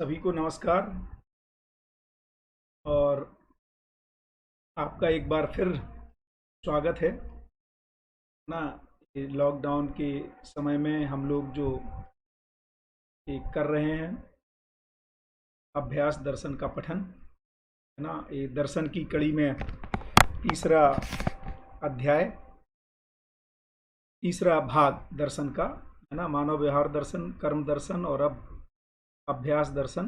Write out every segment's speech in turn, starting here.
सभी को नमस्कार। और आपका एक बार फिर स्वागत है ना। ये लॉकडाउन के समय में हम लोग जो ये कर रहे हैं अभ्यास दर्शन का पठन है ना, ये दर्शन की कड़ी में तीसरा अध्याय, तीसरा भाग दर्शन का है ना। मानव व्यवहार दर्शन, कर्म दर्शन और अब अभ्यास दर्शन।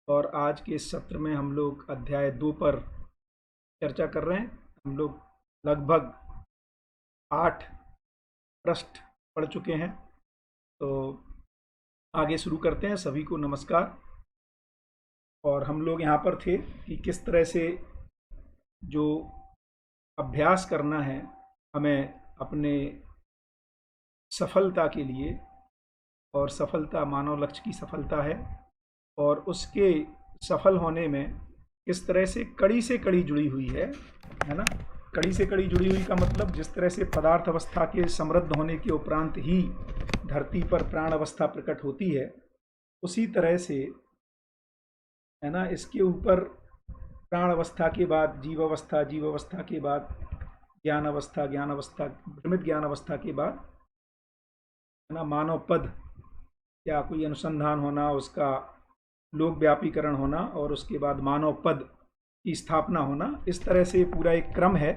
और आज के इस सत्र में हम लोग अध्याय 2 पर चर्चा कर रहे हैं। हम लोग लगभग 8 पृष्ठ पढ़ चुके हैं, तो आगे शुरू करते हैं। सभी को नमस्कार। और हम लोग यहाँ पर थे कि किस तरह से जो अभ्यास करना है हमें अपने सफलता के लिए, और सफलता मानव लक्ष्य की सफलता है, और उसके सफल होने में किस तरह से कड़ी जुड़ी हुई है ना। कड़ी से कड़ी जुड़ी हुई का मतलब, जिस तरह से पदार्थ अवस्था के समृद्ध होने के उपरांत ही धरती पर प्राण अवस्था प्रकट होती है, उसी तरह से है ना इसके ऊपर प्राण अवस्था के बाद जीव अवस्था, जीव अवस्था के बाद ज्ञान अवस्था, ज्ञान अवस्था भ्रमित ज्ञान अवस्था के बाद है ना मानव पद या कोई अनुसंधान होना, उसका लोक व्यापीकरण होना, और उसके बाद मानव पद की स्थापना होना। इस तरह से पूरा एक क्रम है।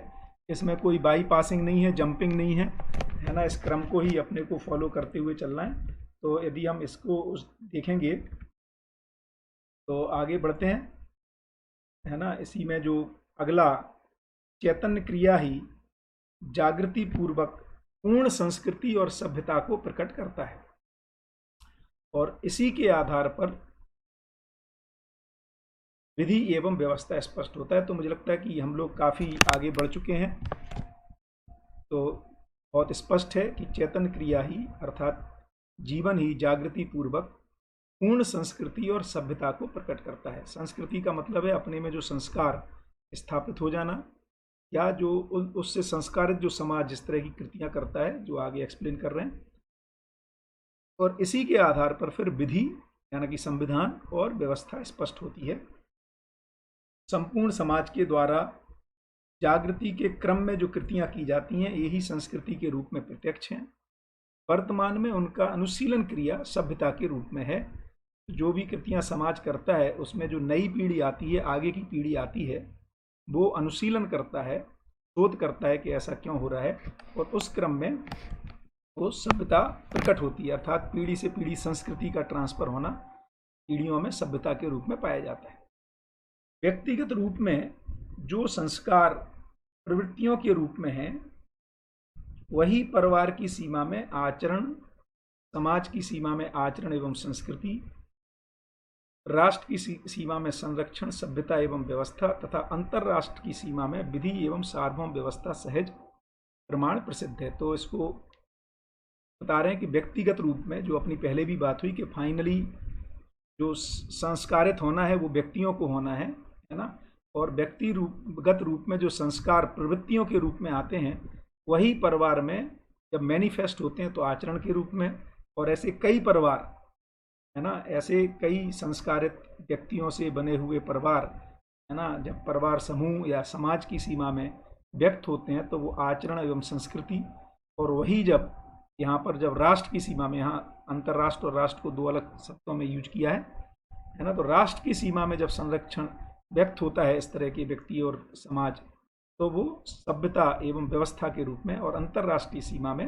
इसमें कोई बाई पासिंग नहीं है, जंपिंग नहीं है ना। इस क्रम को ही अपने को फॉलो करते हुए चलना है। तो यदि हम इसको देखेंगे तो आगे बढ़ते हैं है ना। इसी में जो अगला, चैतन्य क्रिया ही जागृति पूर्वक पूर्ण संस्कृति और सभ्यता को प्रकट करता है, और इसी के आधार पर विधि एवं व्यवस्था स्पष्ट होता है। तो मुझे लगता है कि हम लोग काफ़ी आगे बढ़ चुके हैं। तो बहुत स्पष्ट है कि चेतन क्रिया ही अर्थात जीवन ही जागृति पूर्वक पूर्ण संस्कृति और सभ्यता को प्रकट करता है। संस्कृति का मतलब है अपने में जो संस्कार स्थापित हो जाना, या जो उससे संस्कारित जो समाज जिस तरह की कृतियां करता है, जो आगे एक्सप्लेन कर रहे हैं। और इसी के आधार पर फिर विधि यानी कि संविधान और व्यवस्था स्पष्ट होती है। संपूर्ण समाज के द्वारा जागृति के क्रम में जो कृतियां की जाती हैं, यही संस्कृति के रूप में प्रत्यक्ष हैं। वर्तमान में उनका अनुशीलन क्रिया सभ्यता के रूप में है। जो भी कृतियां समाज करता है, उसमें जो नई पीढ़ी आती है, आगे की पीढ़ी आती है, वो अनुशीलन करता है, शोध करता है कि ऐसा क्यों हो रहा है, और उस क्रम में वो सभ्यता प्रकट होती है। अर्थात पीढ़ी से पीढ़ी संस्कृति का ट्रांसफर होना पीढ़ियों में सभ्यता के रूप में पाया जाता है। व्यक्तिगत रूप में जो संस्कार प्रवृत्तियों के रूप में हैं, वही परिवार की सीमा में आचरण, समाज की सीमा में आचरण एवं संस्कृति, राष्ट्र की सीमा में संरक्षण, सभ्यता एवं व्यवस्था, तथा अंतरराष्ट्र की सीमा में विधि एवं सार्वभौम व्यवस्था सहज प्रमाण प्रसिद्ध है। तो इसको बता रहे हैं कि व्यक्तिगत रूप में, जो अपनी पहले भी बात हुई कि फाइनली जो संस्कारित होना है वो व्यक्तियों को होना है ना। और व्यक्तिगत रूप में जो संस्कार प्रवृत्तियों के रूप में आते हैं, वही परिवार में जब मैनिफेस्ट होते हैं तो आचरण के रूप में। और ऐसे कई परिवार है ना, ऐसे कई संस्कारित व्यक्तियों से बने हुए परिवार है ना, जब परिवार समूह या समाज की सीमा में व्यक्त होते हैं तो वो आचरण एवं संस्कृति। और वही जब यहाँ पर जब राष्ट्र की सीमा में, यहाँ अंतर्राष्ट्र और राष्ट्र को दो अलग शब्दों में यूज किया है ना, तो राष्ट्र की सीमा में जब संरक्षण व्यक्त होता है इस तरह के व्यक्ति और समाज, तो वो सभ्यता एवं व्यवस्था के रूप में, और अंतर्राष्ट्रीय सीमा में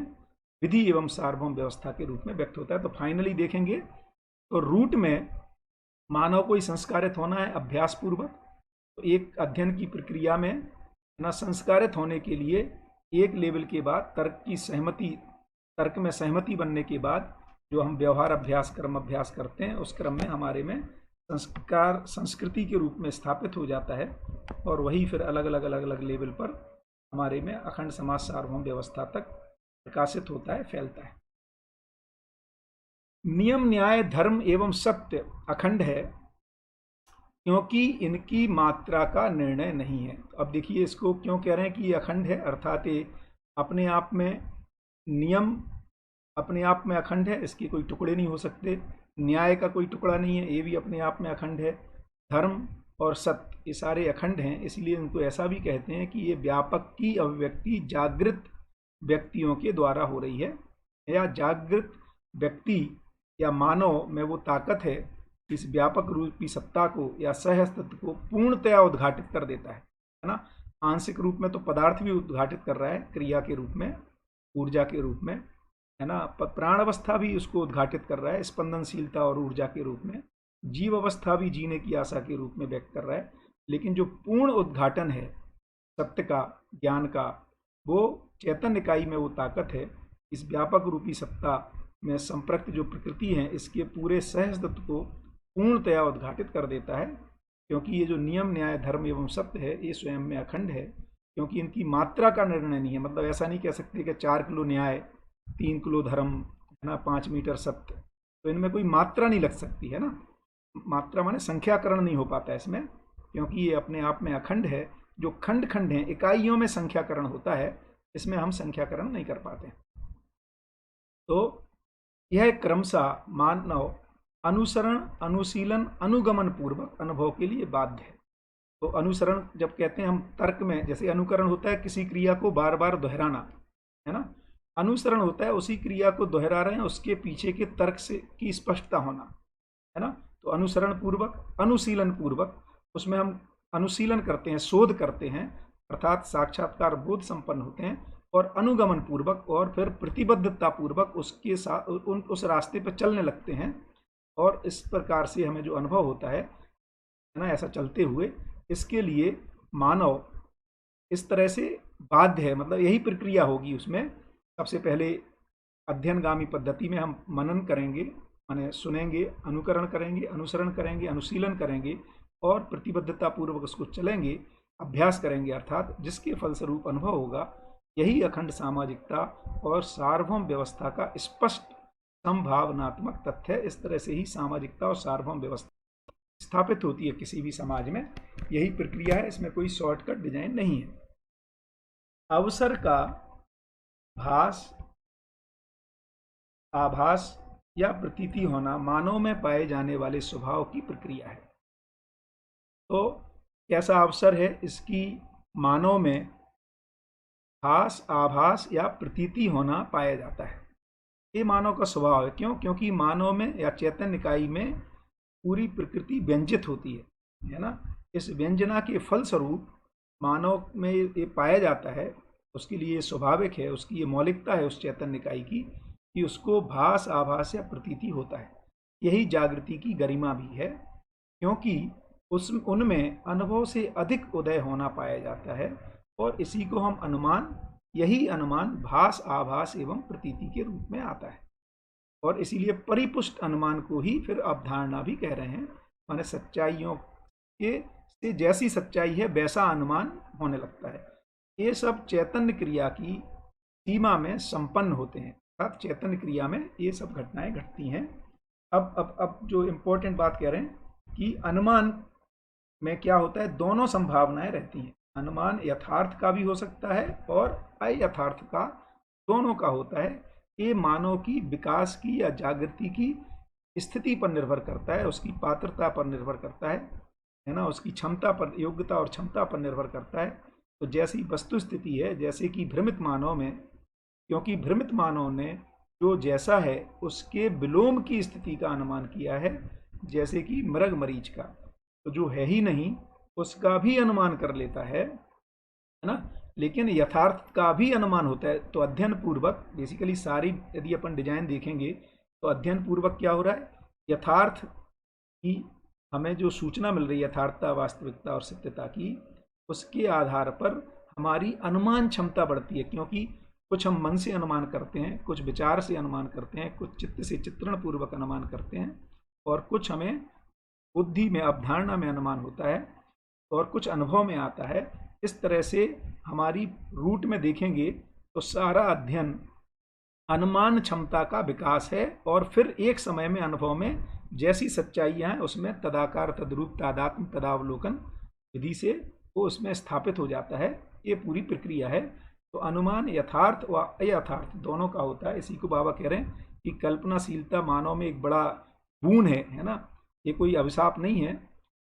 विधि एवं सार्वभौम व्यवस्था के रूप में व्यक्त होता है। तो फाइनली देखेंगे तो रूट में मानव को ही संस्कारित होना है अभ्यास पूर्वक। तो एक अध्ययन की प्रक्रिया में ना संस्कारित होने के लिए एक लेवल के बाद तर्क में सहमति बनने के बाद जो हम व्यवहार अभ्यास, कर्म अभ्यास करते हैं, उस क्रम में हमारे में संस्कार संस्कृति के रूप में स्थापित हो जाता है। और वही फिर अलग अलग लेवल पर हमारे में अखंड समाज सार्वभौम व्यवस्था तक प्रकाशित होता है, फैलता है। नियम, न्याय, धर्म एवं सत्य अखंड है, क्योंकि इनकी मात्रा का निर्णय नहीं है। अब देखिए इसको क्यों कह रहे हैं कि ये अखंड है। अर्थात ये अपने आप में नियम अपने आप में अखंड है, इसके कोई टुकड़े नहीं हो सकते। न्याय का कोई टुकड़ा नहीं है, ये भी अपने आप में अखंड है। धर्म और सत्य ये सारे अखंड हैं, इसलिए इनको ऐसा भी कहते हैं कि ये व्यापक की अभिव्यक्ति जागृत व्यक्तियों के द्वारा हो रही है, या जागृत व्यक्ति या मानव में वो ताकत है, इस व्यापक रूपी सत्ता को या सहअस्तित्व को पूर्णतया उद्घाटित कर देता है ना। आंशिक रूप में तो पदार्थ भी उद्घाटित कर रहा है क्रिया के रूप में, ऊर्जा के रूप में, है ना। प्राण अवस्था भी उसको उद्घाटित कर रहा है स्पंदनशीलता और ऊर्जा के रूप में। जीव अवस्था भी जीने की आशा के रूप में व्यक्त कर रहा है। लेकिन जो पूर्ण उद्घाटन है सत्य का, ज्ञान का, वो चैतन्य इकाई में वो ताकत है, इस व्यापक रूपी सत्ता में संप्रक्त जो प्रकृति है इसके पूरे सहअस्तित्व को पूर्णतया उद्घाटित कर देता है। क्योंकि ये जो नियम, न्याय, धर्म एवं सत्य है ये स्वयं में अखंड है, क्योंकि इनकी मात्रा का निर्णय नहीं है। मतलब ऐसा नहीं कह सकते कि 4 किलो न्याय, 3 किलो धर्म, है ना, 5 मीटर सत्य, तो इनमें कोई मात्रा नहीं लग सकती है ना। मात्रा माने संख्याकरण नहीं हो पाता इसमें, क्योंकि ये अपने आप में अखंड है। जो खंड खंड हैं, इकाइयों में संख्याकरण होता है, इसमें हम संख्याकरण नहीं कर पाते। तो यह क्रमशः मानव अनुसरण, अनुशीलन, अनुगमन पूर्वक अनुभव के लिए बाध्य है। तो अनुसरण जब कहते हैं हम तर्क में, जैसे अनुकरण होता है किसी क्रिया को बार बार दोहराना, है ना। अनुसरण होता है उसी क्रिया को दोहरा रहे हैं, उसके पीछे के तर्क से की स्पष्टता होना, है ना। तो अनुसरण पूर्वक, अनुशीलन पूर्वक, उसमें हम अनुशीलन करते हैं, शोध करते हैं, अर्थात साक्षात्कार बोध संपन्न होते हैं। और अनुगमन पूर्वक, और फिर प्रतिबद्धता पूर्वक उसके साथ उस रास्ते पर चलने लगते हैं। और इस प्रकार से हमें जो अनुभव होता है ना, ऐसा चलते हुए, इसके लिए मानव इस तरह से बाध्य है। मतलब यही प्रक्रिया होगी उसमें। सबसे पहले अध्ययनगामी पद्धति में हम मनन करेंगे, माने सुनेंगे, अनुकरण करेंगे, अनुसरण करेंगे, अनुशीलन करेंगे, और प्रतिबद्धता पूर्वक उसको चलेंगे, अभ्यास करेंगे, अर्थात जिसके फलस्वरूप अनुभव होगा। यही अखंड सामाजिकता और सार्वभौम व्यवस्था का स्पष्ट संभावनात्मक तथ्य है। इस तरह से ही सामाजिकता और सार्वभौम व्यवस्था स्थापित होती है किसी भी समाज में। यही प्रक्रिया है, इसमें कोई शॉर्टकट डिजाइन नहीं है। अवसर का भास, आभास या प्रतीति होना मानव में पाए जाने वाले स्वभाव की प्रक्रिया है। तो कैसा अवसर है, इसकी मानव में भास, आभास या प्रतीति होना पाया जाता है। ये मानव का स्वभाव है। क्यों? क्योंकि मानव में या चैतन्य इकाई में पूरी प्रकृति व्यंजित होती है ना। इस व्यंजना के फलस्वरूप मानव में ये पाया जाता है। उसके लिए स्वाभाविक है, उसकी ये मौलिकता है उस चैतन्य इकाई की, कि उसको भास, आभास या प्रतीति होता है। यही जागृति की गरिमा भी है, क्योंकि उनमें अनुभव से अधिक उदय होना पाया जाता है। और इसी को हम अनुमान, यही अनुमान भास, आभास एवं प्रतीति के रूप में आता है। और इसीलिए परिपुष्ट अनुमान को ही फिर अवधारणा भी कह रहे हैं। माने सच्चाइयों के से जैसी सच्चाई है वैसा अनुमान होने लगता है। ये सब चैतन्य क्रिया की सीमा में संपन्न होते हैं, अर्थात चैतन्य क्रिया में ये सब घटनाएं घटती हैं। अब जो इम्पोर्टेंट बात कह रहे हैं कि अनुमान में क्या होता है, दोनों संभावनाएं रहती हैं। अनुमान यथार्थ का भी हो सकता है और अयथार्थ का, दोनों का होता है। ये मानव की विकास की या जागृति की स्थिति पर निर्भर करता है, उसकी पात्रता पर निर्भर करता है ना, उसकी क्षमता पर, योग्यता और क्षमता पर निर्भर करता है। तो जैसी वस्तु स्थिति है, जैसे कि भ्रमित मानव में, क्योंकि भ्रमित मानव ने जो जैसा है उसके विलोम की स्थिति का अनुमान किया है, जैसे कि मृग मरीच का, तो जो है ही नहीं उसका भी अनुमान कर लेता है ना। लेकिन यथार्थ का भी अनुमान होता है। तो अध्ययन पूर्वक, बेसिकली सारी यदि अपन डिजाइन देखेंगे तो अध्ययन पूर्वक क्या हो रहा है, यथार्थ की हमें जो सूचना मिल रही है, यथार्थता, वास्तविकता और सत्यता की, उसके आधार पर हमारी अनुमान क्षमता बढ़ती है। क्योंकि कुछ हम मन से अनुमान करते हैं, कुछ विचार से अनुमान करते हैं, कुछ चित्त से चित्रण पूर्वक अनुमान करते हैं, और कुछ हमें बुद्धि में, अवधारणा में अनुमान होता है, और कुछ अनुभव में आता है। इस तरह से हमारी रूट में देखेंगे तो सारा अध्ययन अनुमान क्षमता का विकास है। और फिर एक समय में अनुभव में जैसी सच्चाइयाँ हैं उसमें तदाकार, तद्रूप, तादात्म्य, तदावलोकन विधि से वो उसमें स्थापित हो जाता है। ये पूरी प्रक्रिया है। तो अनुमान यथार्थ व अयथार्थ दोनों का होता है। इसी को बाबा कह रहे हैं कि कल्पनाशीलता मानव में एक बड़ा गुण है ना। ये कोई अभिशाप नहीं है,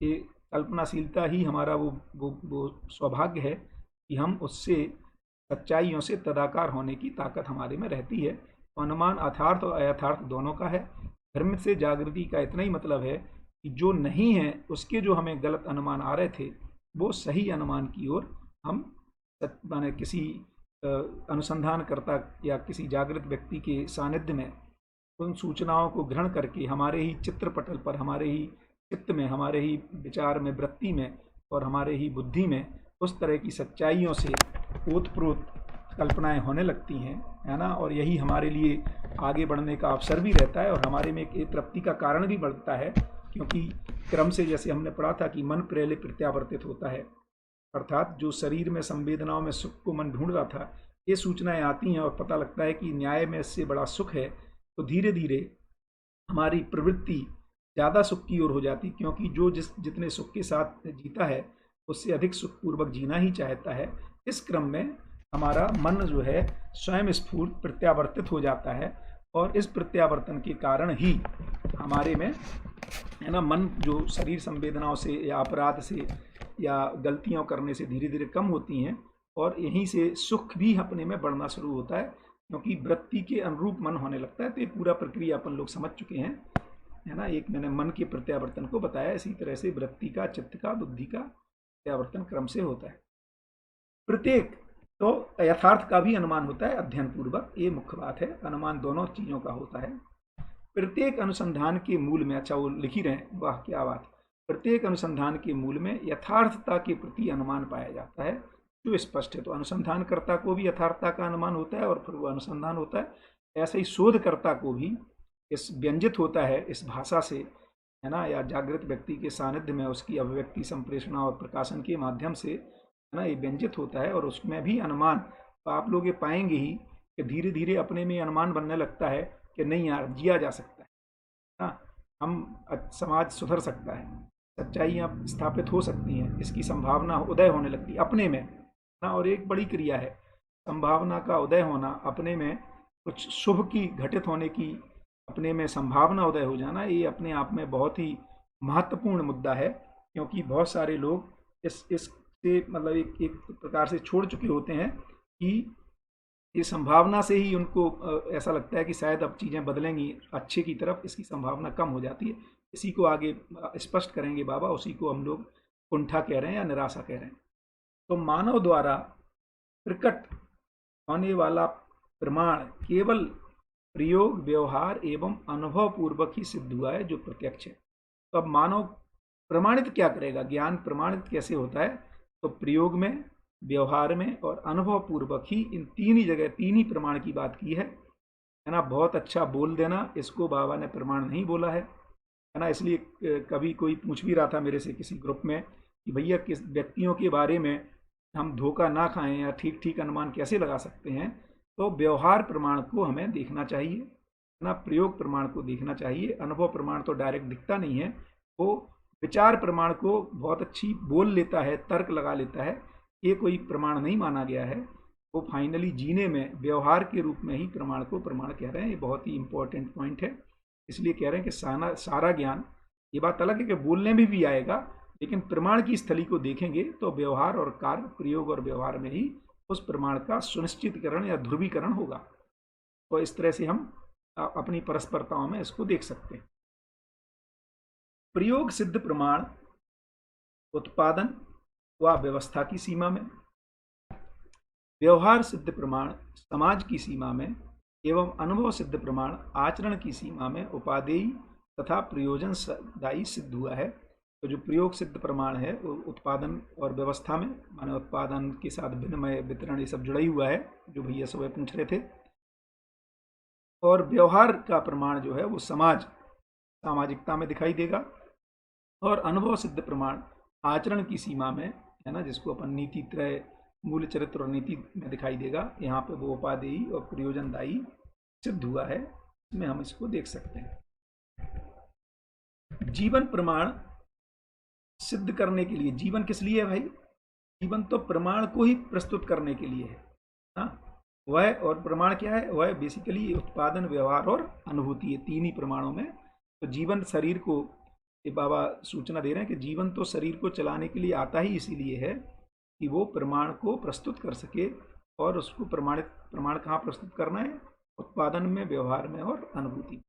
ये कल्पनाशीलता ही हमारा वो सौभाग्य है कि हम उससे सच्चाइयों से तदाकार होने की ताकत हमारे में रहती है। तो अनुमान अथार्थ और अयथार्थ दोनों का है। भ्रम से जागृति का इतना ही मतलब है कि जो नहीं है उसके जो हमें गलत अनुमान आ रहे थे वो सही अनुमान की ओर हम माने किसी अनुसंधानकर्ता या किसी जागृत व्यक्ति के सानिध्य में उन सूचनाओं को ग्रहण करके हमारे ही चित्रपटल पर, हमारे ही चित्त में, हमारे ही विचार में, वृत्ति में और हमारे ही बुद्धि में उस तरह की सच्चाइयों से ओतप्रोत कल्पनाएं होने लगती हैं, है ना। और यही हमारे लिए आगे बढ़ने का अवसर भी रहता है और हमारे में एक तृप्ति का कारण भी बढ़ता है, क्योंकि क्रम से जैसे हमने पढ़ा था कि मन पहले प्रत्यावर्तित होता है, अर्थात जो शरीर में संवेदनाओं में सुख को मन ढूंढ रहा था, ये सूचनाएं आती हैं और पता लगता है कि न्याय में इससे बड़ा सुख है, तो धीरे धीरे हमारी प्रवृत्ति ज़्यादा सुख की ओर हो जाती, क्योंकि जो जितने सुख के साथ जीता है उससे अधिक सुखपूर्वक जीना ही चाहता है। इस क्रम में हमारा मन जो है स्वयं स्फूर्त प्रत्यावर्तित हो जाता है और इस प्रत्यावर्तन के कारण ही हमारे में, है ना, मन जो शरीर संवेदनाओं से या अपराध से या गलतियां करने से धीरे धीरे कम होती हैं और यहीं से सुख भी अपने में बढ़ना शुरू होता है, क्योंकि वृत्ति के अनुरूप मन होने लगता है। तो ये पूरा प्रक्रिया अपन लोग समझ चुके हैं, है ना। एक मैंने मन के प्रत्यावर्तन को बताया, इसी तरह से वृत्ति का, चित्त का, बुद्धि का प्रत्यावर्तन क्रम से होता है। प्रत्येक तो यथार्थ का भी अनुमान होता है अध्ययन पूर्वक, ये मुख्य बात है। अनुमान दोनों चीजों का होता है। प्रत्येक अनुसंधान के मूल में, अच्छा वो लिख ही रहे हैं, वाह क्या बात, प्रत्येक अनुसंधान के मूल में यथार्थता के प्रति अनुमान पाया जाता है जो स्पष्ट है। तो अनुसंधानकर्ता को भी यथार्थता का अनुमान होता है और फिर वो अनुसंधान होता है। ऐसे ही शोधकर्ता को भी इस व्यंजित होता है इस भाषा से, है ना, या जागृत व्यक्ति के सानिध्य में उसकी अभिव्यक्ति, संप्रेषणा और प्रकाशन के माध्यम से, है ना, ये व्यंजित होता है। और उसमें भी अनुमान, तो आप लोग ये पाएंगे ही कि धीरे धीरे अपने में अनुमान बनने लगता है कि नहीं यार, जिया जा सकता है ना, हम समाज सुधर सकता है, सच्चाइयाँ स्थापित हो सकती हैं, इसकी संभावना उदय होने लगती है अपने में ना। और एक बड़ी क्रिया है संभावना का उदय होना, अपने में कुछ शुभ की घटित होने की अपने में संभावना उदय हो जाना, ये अपने आप में बहुत ही महत्वपूर्ण मुद्दा है। क्योंकि बहुत सारे लोग इससे मतलब एक प्रकार से छोड़ चुके होते हैं कि ये संभावना से ही उनको ऐसा लगता है कि शायद अब चीज़ें बदलेंगी अच्छे की तरफ, इसकी संभावना कम हो जाती है। इसी को आगे स्पष्ट करेंगे बाबा, उसी को हम लोग कुंठा कह रहे हैं या निराशा कह रहे हैं। तो मानव द्वारा प्रकट होने वाला प्रमाण केवल प्रयोग, व्यवहार एवं अनुभव पूर्वक ही सिद्ध हुआ है, जो प्रत्यक्ष है। तो अब मानव प्रमाणित क्या करेगा, ज्ञान प्रमाणित कैसे होता है, तो प्रयोग में, व्यवहार में और अनुभव पूर्वक ही, इन तीन ही जगह तीन ही प्रमाण की बात की है ना। बहुत अच्छा बोल देना, इसको बाबा ने प्रमाण नहीं बोला है ना। इसलिए कभी कोई पूछ भी रहा था मेरे से किसी ग्रुप में कि भैया किस व्यक्तियों के बारे में हम धोखा ना खाएं या ठीक ठीक अनुमान कैसे लगा सकते हैं। तो व्यवहार प्रमाण को हमें देखना चाहिए ना, प्रयोग प्रमाण को देखना चाहिए। अनुभव प्रमाण तो डायरेक्ट दिखता नहीं है, वो विचार प्रमाण को बहुत अच्छी बोल लेता है, तर्क लगा लेता है, ये कोई प्रमाण नहीं माना गया है। वो फाइनली जीने में व्यवहार के रूप में ही प्रमाण को प्रमाण कह रहे हैं। ये बहुत ही इंपॉर्टेंट पॉइंट है, इसलिए कह रहे हैं कि सारा ज्ञान, ये बात अलग है कि बोलने में भी आएगा, लेकिन प्रमाण की स्थली को देखेंगे तो व्यवहार और कार्य, प्रयोग और व्यवहार में ही उस प्रमाण का सुनिश्चितकरण या ध्रुवीकरण होगा। तो इस तरह से हम अपनी परस्परताओं में इसको देख सकते हैं। प्रयोग सिद्ध प्रमाण उत्पादन व व्यवस्था की सीमा में, व्यवहार सिद्ध प्रमाण समाज की सीमा में एवं अनुभव सिद्ध प्रमाण आचरण की सीमा में उपादेय तथा प्रयोजनदायी सिद्ध हुआ है। तो जो प्रयोग सिद्ध प्रमाण है वो उत्पादन और व्यवस्था में, माने उत्पादन के साथ विनिमय, वितरण, ये सब जुड़ा ही हुआ है, जो भैया सुबह पूछ रहे थे। और व्यवहार का प्रमाण जो है वो सामाजिकता में दिखाई देगा। और अनुभव सिद्ध प्रमाण आचरण की सीमा में, है ना, जिसको अपन नीति त्रय, मूल चरित्र और नीति में दिखाई देगा। यहाँ पे वो उपादेयी और प्रयोजनदायी सिद्ध हुआ है, इसमें हम इसको देख सकते हैं। जीवन प्रमाण सिद्ध करने के लिए, जीवन किस लिए है भाई, जीवन तो प्रमाण को ही प्रस्तुत करने के लिए है। वह और प्रमाण क्या है, वह बेसिकली उत्पादन, व्यवहार और अनुभूति, ये तीन ही प्रमाणों में। तो जीवन शरीर को, ये बाबा सूचना दे रहे हैं कि जीवन तो शरीर को चलाने के लिए आता ही इसीलिए है कि वो प्रमाण को प्रस्तुत कर सके। और उसको प्रमाण कहाँ प्रस्तुत करना है, उत्पादन में, व्यवहार में और अनुभूति।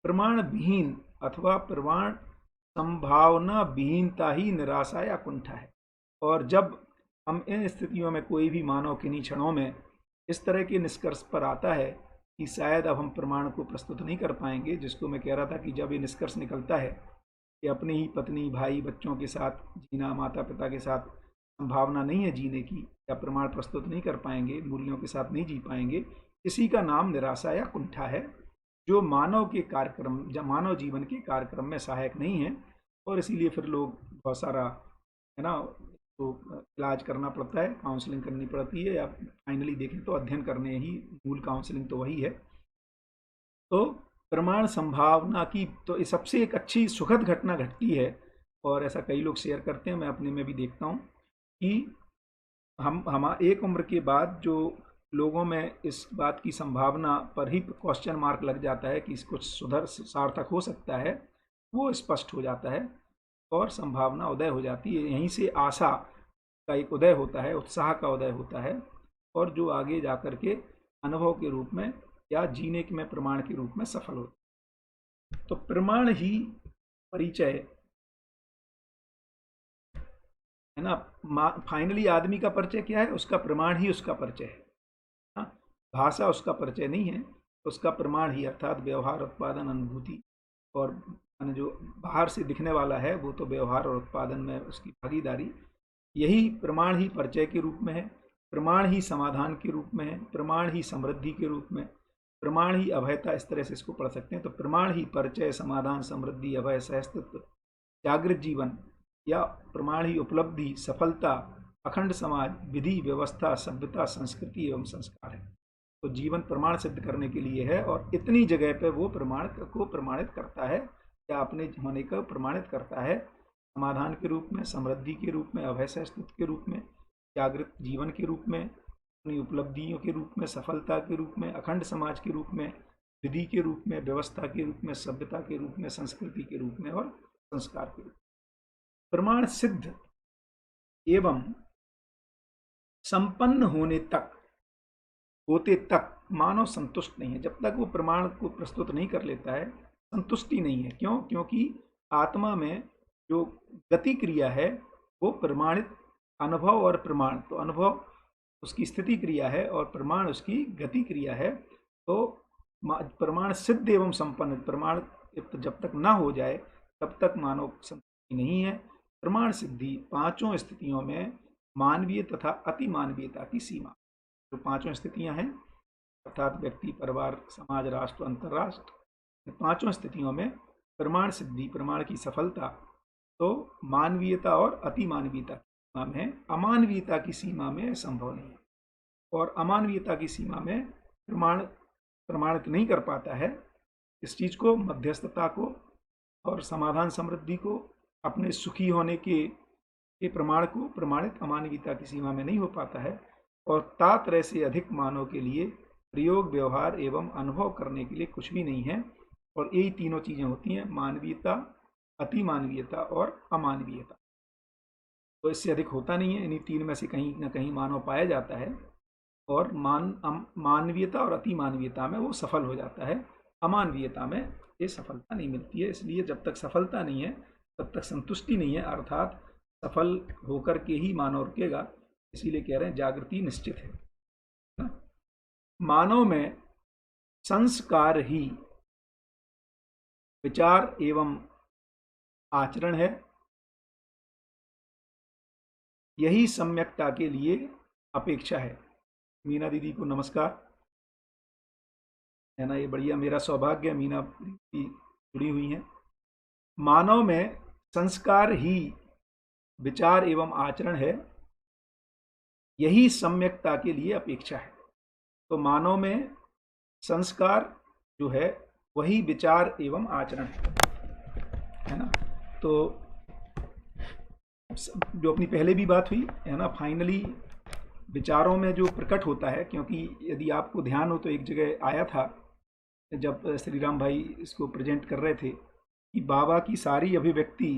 प्रमाण विहीन अथवा प्रमाण संभावना विहीनता ही निराशा या कुंठा है। और जब हम इन स्थितियों में, कोई भी मानव किन्हीं क्षणों में इस तरह के निष्कर्ष पर आता है कि शायद अब हम प्रमाण को प्रस्तुत नहीं कर पाएंगे, जिसको मैं कह रहा था कि जब ये निष्कर्ष निकलता है कि अपनी ही पत्नी, भाई, बच्चों के साथ जीना, माता पिता के साथ संभावना नहीं है जीने की, या प्रमाण प्रस्तुत नहीं कर पाएंगे, मूल्यों के साथ नहीं जी पाएंगे, इसी का नाम निराशा या कुंठा है, जो मानव के कार्यक्रम, मानव जीवन के कार्यक्रम में सहायक नहीं है। और इसीलिए फिर लोग बहुत सारा, है ना, तो इलाज करना पड़ता है, काउंसलिंग करनी पड़ती है, या फाइनली देखें तो अध्ययन करने ही मूल काउंसलिंग तो वही है। तो प्रमाण संभावना की तो ये सबसे एक अच्छी सुखद घटना घटती है, और ऐसा कई लोग शेयर करते हैं, मैं अपने में भी देखता हूँ कि हम एक उम्र के बाद जो लोगों में इस बात की संभावना पर ही क्वेश्चन मार्क लग जाता है कि कुछ सुधर सार्थक हो सकता है, वो स्पष्ट हो जाता है और संभावना उदय हो जाती है। यहीं से आशा का एक उदय होता है, उत्साह का उदय होता है, और जो आगे जाकर के अनुभव के रूप में या जीने में प्रमाण के रूप में सफल होता है। तो प्रमाण ही परिचय है ना। फाइनली आदमी का परिचय क्या है, उसका प्रमाण ही उसका परिचय है। भाषा उसका परिचय नहीं है, उसका प्रमाण ही, अर्थात व्यवहार, उत्पादन, अनुभूति। और जो बाहर से दिखने वाला है वो तो व्यवहार और उत्पादन में उसकी भागीदारी, यही प्रमाण ही परिचय के रूप में है, प्रमाण ही समाधान के रूप में है, प्रमाण ही समृद्धि के रूप में, प्रमाण ही अभयता, इस तरह से इसको पढ़ सकते हैं। तो प्रमाण ही परिचय, समाधान, समृद्धि, अभय, सहस्तित्व, जागृत जीवन, या प्रमाण ही उपलब्धि, सफलता, अखंड समाज, विधि, व्यवस्था, सभ्यता, संस्कृति एवं संस्कार है। तो जीवन प्रमाण सिद्ध करने के लिए है, और इतनी जगह पे वो प्रमाण को प्रमाणित करता है, या अपने होने को प्रमाणित करता है, समाधान के रूप में, समृद्धि के रूप में, अभय अस्तित्व के रूप में, जागृत जीवन के रूप में, अपनी उपलब्धियों के रूप में, सफलता के रूप में, अखंड समाज के रूप में, विधि के रूप में, व्यवस्था के रूप में, सभ्यता के रूप में, संस्कृति के रूप में और संस्कार के रूप में। प्रमाण सिद्ध एवं संपन्न होते तक मानव संतुष्ट नहीं है। जब तक वो प्रमाण को प्रस्तुत नहीं कर लेता है, संतुष्टि नहीं है। क्यों? क्योंकि आत्मा में जो गति क्रिया है वो प्रमाणित अनुभव और प्रमाण, तो अनुभव उसकी स्थिति क्रिया है और प्रमाण उसकी गति क्रिया है। तो प्रमाण सिद्ध एवं संपन्न, प्रमाण जब तक ना हो जाए तब तक मानव संतुष्टि नहीं है। प्रमाण सिद्धि पांचों स्थितियों में मानवीय तथा अति मानवीयता की सीमा, जो पांचों स्थितियां हैं, अर्थात व्यक्ति, परिवार, समाज, राष्ट्र, अंतर्राष्ट्र, पांचों स्थितियों में प्रमाण सिद्धि, प्रमाण की सफलता, तो मानवीयता और अति मानवीयता की सीमा में, अमानवीयता की सीमा में संभव नहीं है। और अमानवीयता की सीमा में प्रमाण प्रमाणित नहीं कर पाता है इस चीज को, मध्यस्थता को और समाधान, समृद्धि को, अपने सुखी होने के प्रमाण को प्रमाणित अमानवीयता की सीमा में नहीं हो पाता है। और तात्रय से अधिक मानव के लिए प्रयोग, व्यवहार एवं अनुभव करने के लिए कुछ भी नहीं है। और यही तीनों चीजें होती हैं, मानवीयता, अति मानवीयता और अमानवीयता। तो इससे अधिक होता नहीं है, इन्हीं तीन में से कहीं ना कहीं मानव पाया जाता है। और मानवीयता और अति मानवीयता में वो सफल हो जाता है, अमानवीयता में ये सफलता नहीं मिलती है। इसलिए जब तक सफलता नहीं है तब तक संतुष्टि नहीं है, अर्थात सफल होकर के ही मानव रुकेगा। इसीलिए कह रहे हैं जागृति निश्चित है ना? मानव में संस्कार ही विचार एवं आचरण है, यही सम्यकता के लिए अपेक्षा है। मीना दीदी को नमस्कार, है ना, ये बढ़िया, मेरा सौभाग्य, मीना दीदी जुड़ी हुई हैं। मानव में संस्कार ही विचार एवं आचरण है, यही सम्यकता के लिए अपेक्षा है। तो मानव में संस्कार जो है वही विचार एवं आचरण है ना। तो जो अपनी पहले भी बात हुई है ना, फाइनली विचारों में जो प्रकट होता है, क्योंकि यदि आपको ध्यान हो तो एक जगह आया था जब श्री राम भाई इसको प्रेजेंट कर रहे थे कि बाबा की सारी अभिव्यक्ति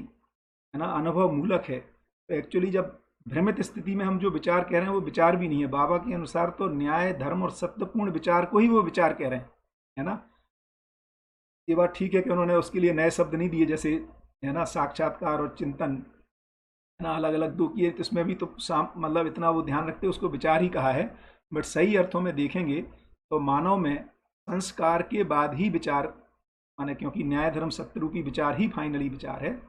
है ना अनुभव मूलक है। तो एक्चुअली जब भ्रमित स्थिति में हम जो विचार कह रहे हैं वो विचार भी नहीं है, बाबा के अनुसार तो न्याय धर्म और सत्यपूर्ण विचार को ही वो विचार कह रहे हैं, है ना। ये बात ठीक है कि उन्होंने उसके लिए नए शब्द नहीं दिए, जैसे है ना साक्षात्कार और चिंतन, है ना, अलग अलग दो किए, तो इसमें भी तो मतलब इतना वो ध्यान रखते उसको विचार ही कहा है। बट सही अर्थों में देखेंगे तो मानव में संस्कार के बाद ही विचार, माने क्योंकि न्याय धर्म सत्य रूपी विचार ही फाइनली विचार है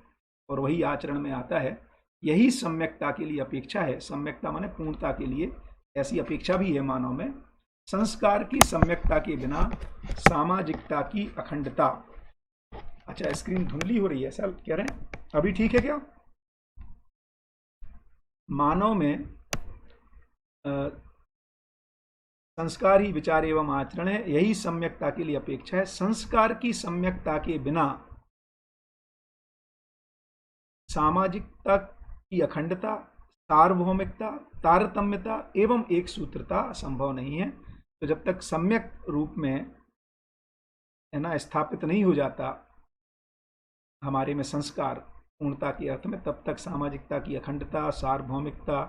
और वही आचरण में आता है। यही सम्यकता के लिए अपेक्षा है, सम्यकता माने पूर्णता के लिए ऐसी अपेक्षा भी है मानव में। संस्कार की सम्यकता के बिना सामाजिकता की अखंडता। अच्छा, स्क्रीन धुंधली हो रही है ऐसा कह रहे हैं, अभी ठीक है क्या? मानव में संस्कार ही विचार एवं आचरण है, यही सम्यकता के लिए अपेक्षा है। संस्कार की सम्यकता के बिना सामाजिकता की अखंडता, सार्वभौमिकता, तारतम्यता एवं एक सूत्रता संभव नहीं है। तो जब तक सम्यक रूप में है ना स्थापित नहीं हो जाता हमारे में संस्कार पूर्णता के अर्थ में, तब तक सामाजिकता की अखंडता, सार्वभौमिकता,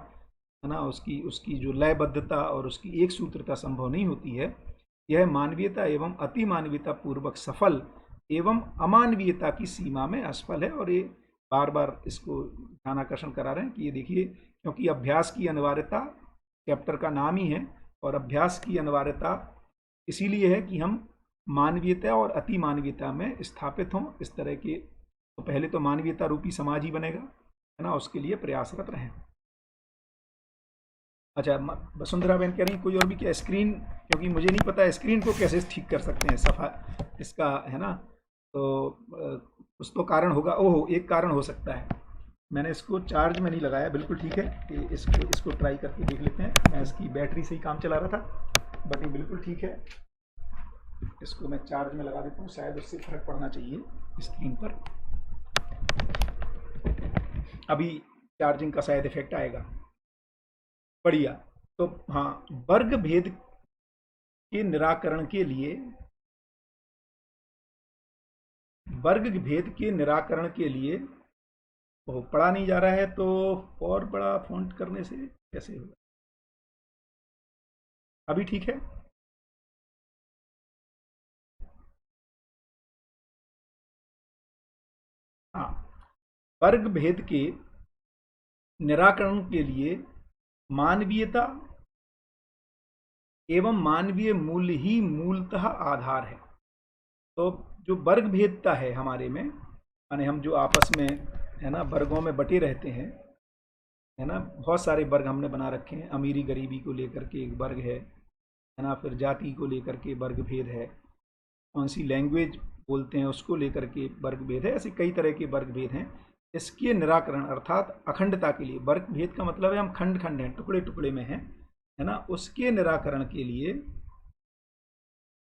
है ना, उसकी उसकी जो लयबद्धता और उसकी एक सूत्रता संभव नहीं होती है। यह मानवीयता एवं अति मानवीयता पूर्वक सफल एवं अमानवीयता की सीमा में असफल है। और ये बार बार इसको ध्यान आकर्षण करा रहे हैं कि ये देखिए, क्योंकि अभ्यास की अनिवार्यता चैप्टर का नाम ही है, और अभ्यास की अनिवार्यता इसीलिए है कि हम मानवीयता और अति मानवीयता में स्थापित हों इस तरह के। तो पहले तो मानवीयता रूपी समाज ही बनेगा, है ना, उसके लिए प्रयासरत रहें। अच्छा, वसुंधरा बहन कह रही कोई और भी क्या स्क्रीन, क्योंकि मुझे नहीं पता स्क्रीन को कैसे ठीक कर सकते हैं सफा इसका, है ना, तो कुछ तो कारण होगा। ओह, एक कारण हो सकता है, मैंने इसको चार्ज में नहीं लगाया, बिल्कुल ठीक है कि इसको ट्राई करके देख लेते हैं। मैं इसकी बैटरी से ही काम चला रहा था, बट ये बिल्कुल ठीक है। इसको मैं चार्ज में लगा देता हूँ, शायद उससे फर्क पड़ना चाहिए स्क्रीन पर। अभी चार्जिंग का शायद इफेक्ट आएगा। बढ़िया। तो हाँ, वर्ग भेद के निराकरण के लिए, वर्ग भेद के निराकरण के लिए वो पढ़ा नहीं जा रहा है, तो और बड़ा फॉन्ट करने से कैसे होगा? अभी ठीक है? हाँ, वर्ग भेद के निराकरण के लिए मानवीयता एवं मानवीय मूल्य ही मूलतः आधार है। तो जो वर्ग भेदता है हमारे में, माने हम जो आपस में है ना वर्गों में बटे रहते हैं, है ना, बहुत सारे वर्ग हमने बना रखे हैं। अमीरी गरीबी को लेकर के एक वर्ग है ना, फिर जाति को लेकर के वर्ग भेद है, कौन सी लैंग्वेज बोलते हैं उसको लेकर के वर्ग भेद है, ऐसे कई तरह के वर्ग भेद हैं। इसके निराकरण अर्थात अखंडता के लिए, वर्ग भेद का मतलब है हम खंड खंड हैं, टुकड़े टुकड़े में हैं, है ना, उसके निराकरण के लिए,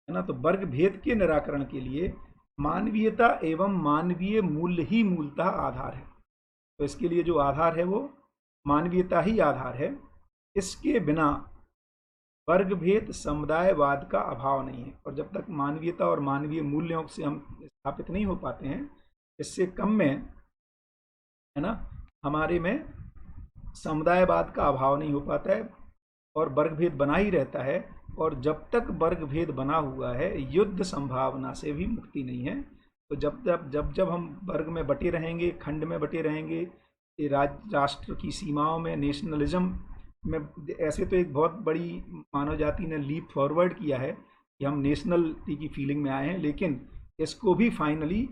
है ना, तो वर्ग भेद के निराकरण के लिए मानवीयता एवं मानवीय मूल्य ही मूलतः आधार है। तो इसके लिए जो आधार है वो मानवीयता ही आधार है। इसके बिना वर्ग भेद समुदायवाद का अभाव नहीं है। और जब तक मानवीयता और मानवीय मूल्यों से हम स्थापित नहीं हो पाते हैं, इससे कम में, है ना, हमारे में समुदायवाद का अभाव नहीं हो पाता है और वर्ग भेद बना ही रहता है। और जब तक वर्ग भेद बना हुआ है, युद्ध संभावना से भी मुक्ति नहीं है। तो जब हम वर्ग में बटे रहेंगे, खंड में बटे रहेंगे, राष्ट्र की सीमाओं में, नेशनलिज्म में, ऐसे तो एक बहुत बड़ी मानव जाति ने लीप फॉरवर्ड किया है कि हम नेशनलिटी की फीलिंग में आए हैं, लेकिन इसको भी फाइनली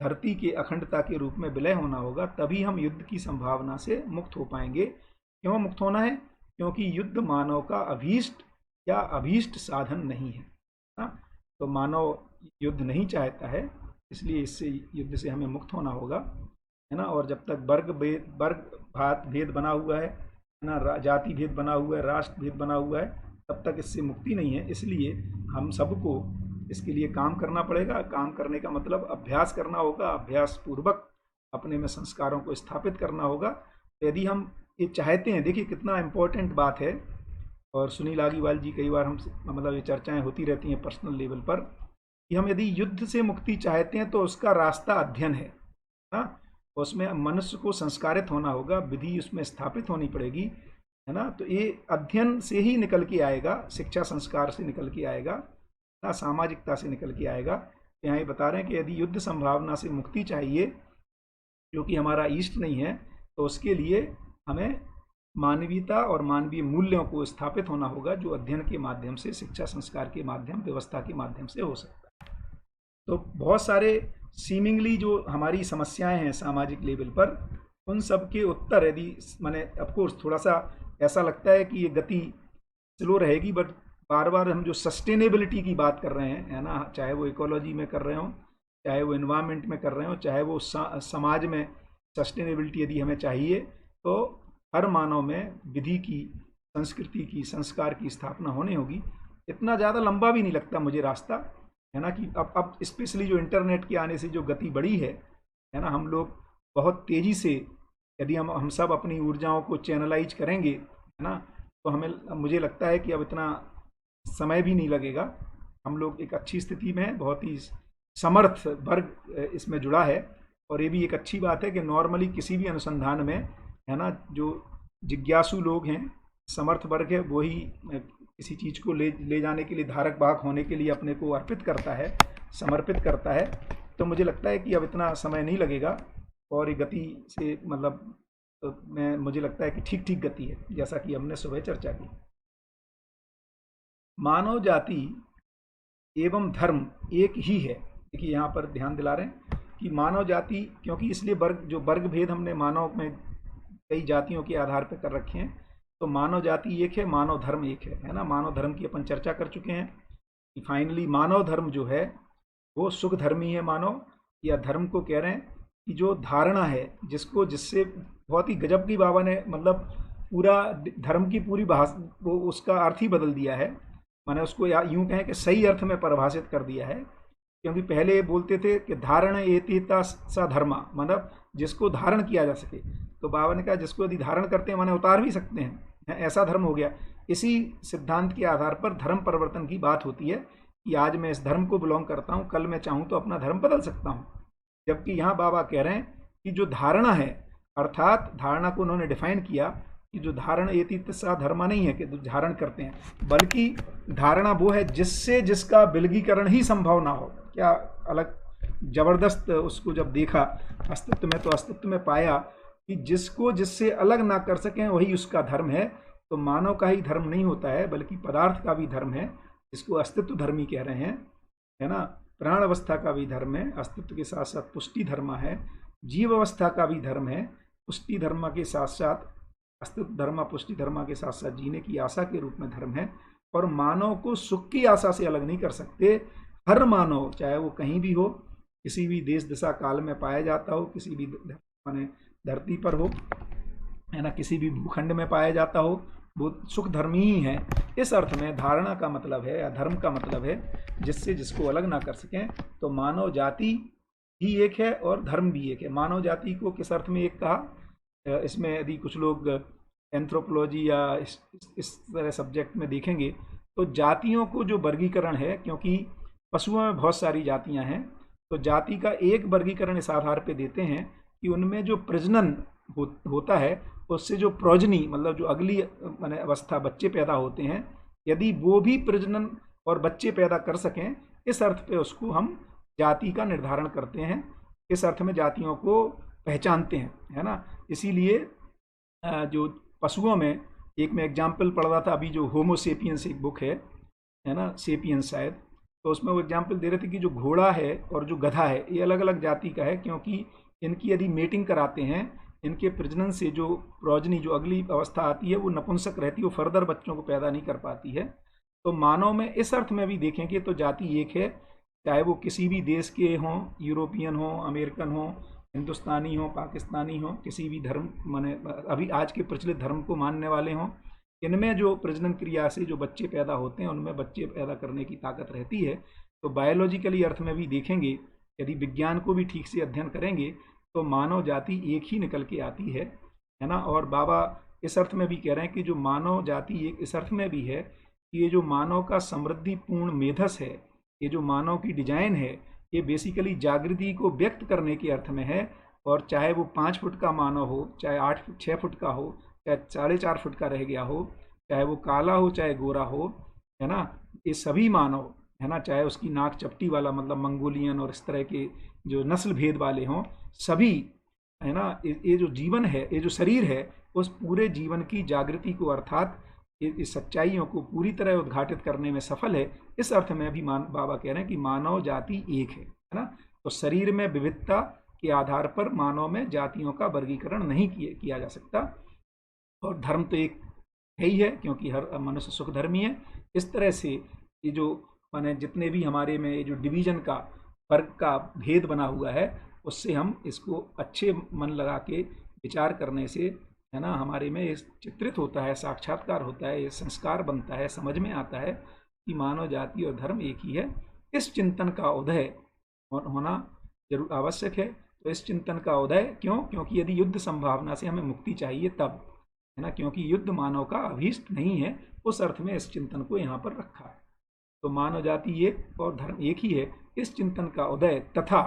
धरती के अखंडता के रूप में विलय होना होगा, तभी हम युद्ध की संभावना से मुक्त हो पाएंगे। क्यों मुक्त होना है? क्योंकि युद्ध मानव का अभीष्ट या अभीष्ट साधन नहीं है ना। तो मानव युद्ध नहीं चाहता है, इसलिए इससे युद्ध से हमें मुक्त होना होगा, है ना। और जब तक वर्ग भेद बना हुआ है ना, जाति भेद बना हुआ है, राष्ट्र भेद बना हुआ है, तब तक इससे मुक्ति नहीं है। इसलिए हम सबको इसके लिए काम करना पड़ेगा। काम करने का मतलब अभ्यास करना होगा, अभ्यास पूर्वक अपने में संस्कारों को स्थापित करना होगा। तो यदि हम ये चाहते हैं, देखिए कितना इम्पोर्टेंट बात है और सुनील आगीवाल जी कई बार हम मतलब ये चर्चाएं होती रहती हैं पर्सनल लेवल पर कि हम यदि युद्ध से मुक्ति चाहते हैं तो उसका रास्ता अध्ययन है ना। उसमें मनुष्य को संस्कारित होना होगा, विधि उसमें स्थापित होनी पड़ेगी, है ना। तो ये अध्ययन से ही निकल के आएगा, शिक्षा संस्कार से निकल के आएगा ना, सामाजिकता से निकल के आएगा। यहाँ ये बता रहे हैं कि यदि युद्ध संभावना से मुक्ति चाहिए जो कि हमारा इष्ट नहीं है, तो उसके लिए हमें मानवीयता और मानवीय मूल्यों को स्थापित होना होगा, जो अध्ययन के माध्यम से, शिक्षा संस्कार के माध्यम, व्यवस्था के माध्यम से हो सकता है। तो बहुत सारे सीमिंगली जो हमारी समस्याएं हैं सामाजिक लेवल पर, उन सब के उत्तर यदि मैंने ऑफकोर्स थोड़ा सा ऐसा लगता है कि ये गति स्लो रहेगी, बट बार बार हम जो सस्टेनेबिलिटी की बात कर रहे हैं, है ना, चाहे वो इकोलॉजी में कर रहे हो, चाहे वो इन्वायरमेंट में कर रहे हो, चाहे वो समाज में सस्टेनेबिलिटी यदि हमें चाहिए, तो हर मानव में विधि की, संस्कृति की, संस्कार की स्थापना होनी होगी। इतना ज़्यादा लंबा भी नहीं लगता मुझे रास्ता, है ना, कि अब स्पेशली जो इंटरनेट के आने से जो गति बढ़ी है ना, हम लोग बहुत तेज़ी से यदि हम सब अपनी ऊर्जाओं को चैनलाइज करेंगे, है ना, तो हमें, मुझे लगता है कि अब इतना समय भी नहीं लगेगा। हम लोग एक अच्छी स्थिति में हैं, बहुत ही समर्थ वर्ग इसमें जुड़ा है। और ये भी एक अच्छी बात है कि नॉर्मली किसी भी अनुसंधान में, है ना, जो जिज्ञासु लोग हैं, समर्थ वर्ग है, वही किसी चीज़ को ले जाने के लिए, धारक बाहक होने के लिए अपने को अर्पित करता है, समर्पित करता है। तो मुझे लगता है कि अब इतना समय नहीं लगेगा और ये गति से मतलब तो मुझे लगता है कि ठीक ठीक गति है, जैसा कि हमने सुबह चर्चा की। मानव जाति एवं धर्म एक ही है। देखिए यहाँ पर ध्यान दिला रहे हैं कि मानव जाति, क्योंकि इसलिए वर्ग भेद हमने मानव में कई जातियों के आधार पर कर रखे हैं, तो मानव जाति एक है, मानव धर्म एक है ना। मानव धर्म की अपन चर्चा कर चुके हैं कि फाइनली मानव धर्म जो है वो सुख धर्मी है मानव, या धर्म को कह रहे हैं कि जो धारणा है, जिससे बहुत ही गजब की बाबा ने मतलब पूरा धर्म की पूरी भाषा, वो उसका अर्थ ही बदल दिया है। मैंने उसको यूं कहें कि सही अर्थ में परिभाषित कर दिया है। क्योंकि पहले बोलते थे कि धारण एतिता सा धर्मा, मतलब जिसको धारण किया जा सके, तो बाबा ने कहा जिसको यदि धारण करते हैं माने उतार भी सकते हैं, ऐसा धर्म हो गया। इसी सिद्धांत के आधार पर धर्म परिवर्तन की बात होती है कि आज मैं इस धर्म को बिलोंग करता हूँ, कल मैं चाहूँ तो अपना धर्म बदल सकता हूँ। जबकि यहाँ बाबा कह रहे हैं कि जो धारणा है, अर्थात धारणा को उन्होंने डिफाइन किया कि जो धारण एतित सा धर्मा नहीं है कि धारण करते हैं, बल्कि धारणा वो है जिससे जिसका विलगीकरण ही संभव ना हो। क्या अलग जबरदस्त उसको जब देखा अस्तित्व में, तो अस्तित्व में पाया कि जिसको जिससे अलग ना कर सकें वही उसका धर्म है। तो मानव का ही धर्म नहीं होता है, बल्कि पदार्थ का भी धर्म है, जिसको अस्तित्व धर्मी कह रहे हैं, है ना। प्राण अवस्था का भी धर्म है, अस्तित्व के साथ साथ पुष्टि धर्म है। जीव अवस्था का भी धर्म है, पुष्टि धर्म के साथ साथ अस्तित्व धर्म, पुष्टि धर्म के साथ साथ जीने की आशा के रूप में धर्म है। और मानव को सुख की आशा से अलग नहीं कर सकते। हर मानव, चाहे वो कहीं भी हो, किसी भी देश दिशा काल में पाया जाता हो, किसी भी माने धरती पर हो, है ना, किसी भी भूखंड में पाया जाता हो, वो सुख धर्मी ही है। इस अर्थ में धारणा का मतलब है या धर्म का मतलब है जिससे जिसको अलग ना कर सकें। तो मानव जाति ही एक है और धर्म भी एक है। मानव जाति को किस अर्थ में एक कहा, इसमें यदि कुछ लोग एंथ्रोपोलॉजी या इस तरह सब्जेक्ट में देखेंगे तो जातियों को जो वर्गीकरण है, क्योंकि पशुओं में बहुत सारी जातियां हैं, तो जाति का एक वर्गीकरण इस आधार पे देते हैं कि उनमें जो प्रजनन होता है, उससे जो प्रोजनी मतलब जो अगली माने अवस्था बच्चे पैदा होते हैं, यदि वो भी प्रजनन और बच्चे पैदा कर सकें, इस अर्थ पे उसको हम जाति का निर्धारण करते हैं, इस अर्थ में जातियों को पहचानते हैं, है ना। इसीलिए जो पशुओं में, एक मैं एग्जाम्पल पढ़ रहा था अभी, जो होमो सेपियंस एक बुक है ना, सेपियंस शायद, तो उसमें वो एग्जाम्पल दे रहे थे कि जो घोड़ा है और जो गधा है ये अलग अलग जाति का है, क्योंकि इनकी यदि मेटिंग कराते हैं, इनके प्रजनन से जो प्रोजनी, जो अगली अवस्था आती है, वो नपुंसक रहती है, वो फर्दर बच्चों को पैदा नहीं कर पाती है। तो मानव में इस अर्थ में भी देखेंगे तो जाति एक है, चाहे वो किसी भी देश के हों, यूरोपियन हो, अमेरिकन हो, हिंदुस्तानी हो, पाकिस्तानी हो, किसी भी धर्म माने अभी आज के प्रचलित धर्म को मानने वाले हों, इनमें जो प्रजनन क्रिया से जो बच्चे पैदा होते हैं, उनमें बच्चे पैदा करने की ताकत रहती है। तो बायोलॉजिकली अर्थ में भी देखेंगे, यदि विज्ञान को भी ठीक से अध्ययन करेंगे, तो मानव जाति एक ही निकल के आती है ना। और बाबा इस अर्थ में भी कह रहे हैं कि जो मानव जाति एक इस अर्थ में भी है कि ये जो मानव का समृद्धिपूर्ण मेधस है, ये जो मानव की डिजाइन है, ये बेसिकली जागृति को व्यक्त करने के अर्थ में है। और चाहे वो 5 फुट का मानव हो, चाहे 8 फुट 6 फुट का हो, चाहे 4.5 फुट का रह गया हो, चाहे वो काला हो चाहे गोरा हो, है ना, ये सभी मानव, है ना, चाहे उसकी नाक चपटी वाला मतलब मंगोलियन और इस तरह के जो नस्ल भेद वाले हों, सभी, है ना, ये जो जीवन है, ये जो शरीर है, उस पूरे जीवन की जागृति को अर्थात इस सच्चाइयों को पूरी तरह उद्घाटित करने में सफल है। इस अर्थ में भी बाबा कह रहे हैं कि मानव जाति एक है ना। तो शरीर में विविधता के आधार पर मानव में जातियों का वर्गीकरण नहीं किया जा सकता। और धर्म तो एक है ही है, क्योंकि हर मनुष्य सुख धर्मी है। इस तरह से ये जो माने जितने भी हमारे में ये जो डिवीजन का वर्ग का भेद बना हुआ है, उससे हम इसको अच्छे मन लगा के विचार करने से, है ना, हमारे में ये चित्रित होता है, साक्षात्कार होता है, ये संस्कार बनता है, समझ में आता है कि मानव जाति और धर्म एक ही है। इस चिंतन का उदय होना जरूर आवश्यक है। तो इस चिंतन का उदय क्यों? क्योंकि यदि युद्ध संभावना से हमें मुक्ति चाहिए तब, है ना, क्योंकि युद्ध मानव का अभीष्ट नहीं है। उस अर्थ में इस चिंतन को यहाँ पर रखा है। तो मानव जाति एक और धर्म एक ही है। इस चिंतन का उदय तथा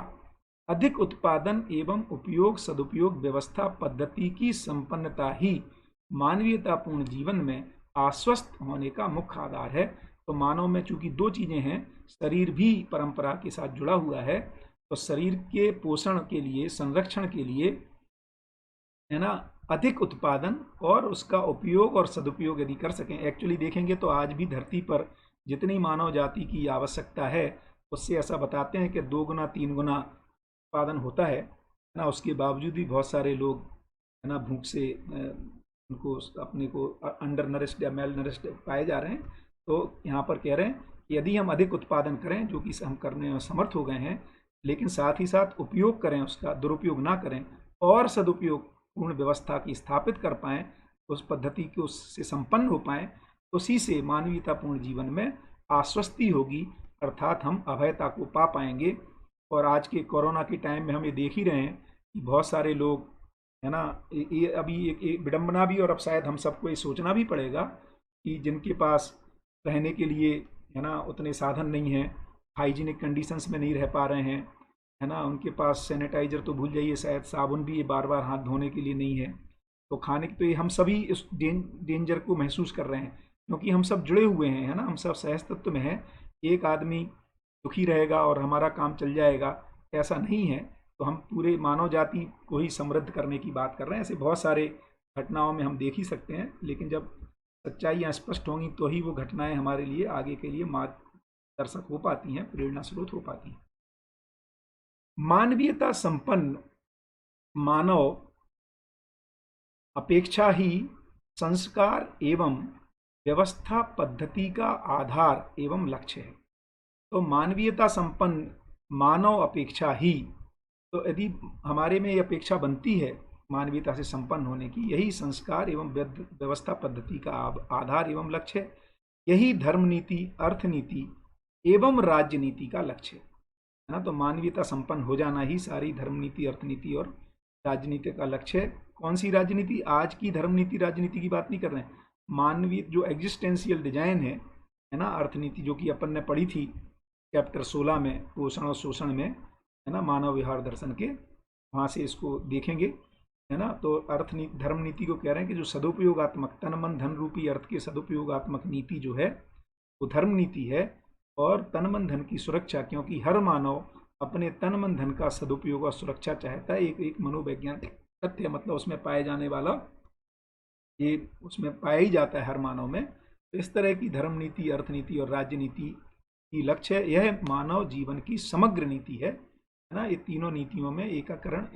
अधिक उत्पादन एवं उपयोग सदुपयोग व्यवस्था पद्धति की संपन्नता ही मानवीयतापूर्ण जीवन में आश्वस्त होने का मुख्य आधार है। तो मानव में चूंकि दो चीजें हैं, शरीर भी परंपरा के साथ जुड़ा हुआ है, तो शरीर के पोषण के लिए, संरक्षण के लिए, है ना, अधिक उत्पादन और उसका उपयोग और सदुपयोग यदि कर सकें। एक्चुअली देखेंगे तो आज भी धरती पर जितनी मानव जाति की आवश्यकता है, उससे ऐसा बताते हैं कि 2 गुना 3 गुना उत्पादन होता है ना। उसके बावजूद भी बहुत सारे लोग, है ना, भूख से उनको अपने को अंडर नरिश्ड या मेल नरिश्ड पाए जा रहे हैं। तो यहाँ पर कह रहे हैं कि यदि हम अधिक उत्पादन करें, जो कि हम करने में समर्थ हो गए हैं, लेकिन साथ ही साथ उपयोग करें, उसका दुरुपयोग ना करें और सदुपयोग पूर्ण व्यवस्था की स्थापित कर पाएँ, उस पद्धति को उससे संपन्न हो पाएँ, उसी से मानवीयतापूर्ण जीवन में आश्वस्ति होगी, अर्थात हम अभयता को पा पाएंगे। और आज के कोरोना के टाइम में हम ये देख ही रहे हैं कि बहुत सारे लोग, है ना, ये अभी एक विडंबना भी, और अब शायद हम सबको ये सोचना भी पड़ेगा कि जिनके पास रहने के लिए, है ना, उतने साधन नहीं हैं, हाइजीनिक कंडीशंस में नहीं रह पा रहे हैं, है ना, उनके पास सैनिटाइजर तो भूल जाइए, शायद साबुन भी ये बार बार हाथ धोने के लिए नहीं है। तो खाने की, तो ये हम सभी इस डेंजर को महसूस कर रहे हैं, क्योंकि हम सब जुड़े हुए हैं, है ना, हम सब सहस्तित्व में हैं। एक आदमी दुखी रहेगा और हमारा काम चल जाएगा, ऐसा नहीं है। तो हम पूरे मानव जाति को ही समृद्ध करने की बात कर रहे हैं। ऐसे बहुत सारे घटनाओं में हम देख ही सकते हैं, लेकिन जब सच्चाइयाँ स्पष्ट होंगी तो ही वो घटनाएं हमारे लिए आगे के लिए मार्गदर्शक हो पाती हैं, प्रेरणा स्रोत हो पाती हैं। मानवीयता संपन्न मानव अपेक्षा ही संस्कार एवं व्यवस्था पद्धति का आधार एवं लक्ष्य है। तो मानवीयता संपन्न मानव अपेक्षा ही, तो यदि हमारे में ये अपेक्षा बनती है मानवीयता से संपन्न होने की, यही संस्कार एवं व्यवस्था पद्धति का आधार एवं लक्ष्य है। यही धर्म नीति, अर्थनीति एवं राजनीति का लक्ष्य है ना। तो मानवीयता संपन्न हो जाना ही सारी धर्म नीति, अर्थनीति और राजनीति का लक्ष्य है। कौन सी राजनीति? आज की धर्म नीति राजनीति की बात नहीं कर रहे हैं। मानवीय जो एग्जिस्टेंशियल डिजाइन है ना, अर्थनीति, जो कि अपन ने पढ़ी थी चैप्टर 16 में, पोषण और शोषण में, है ना, मानव व्यवहार दर्शन के, वहाँ से इसको देखेंगे, है ना। तो अर्थनीति, धर्म नीति को कह रहे हैं कि जो सदुपयोगात्मक तन मन धन रूपी अर्थ के सदुपयोगात्मक नीति जो है वो धर्म नीति है। और तन मन धन की सुरक्षा, क्योंकि हर मानव अपने तन मन धन का सदुपयोग और सुरक्षा चाहता है। एक मनोवैज्ञानिक तथ्य, मतलब उसमें पाए जाने वाला, ये उसमें पाया ही जाता है हर मानव में। तो इस तरह की धर्म नीति, अर्थनीति और राजनीति की लक्ष्य है। यह मानव जीवन की समग्र नीति है ना। ये तीनों नीतियों में एकाकरण,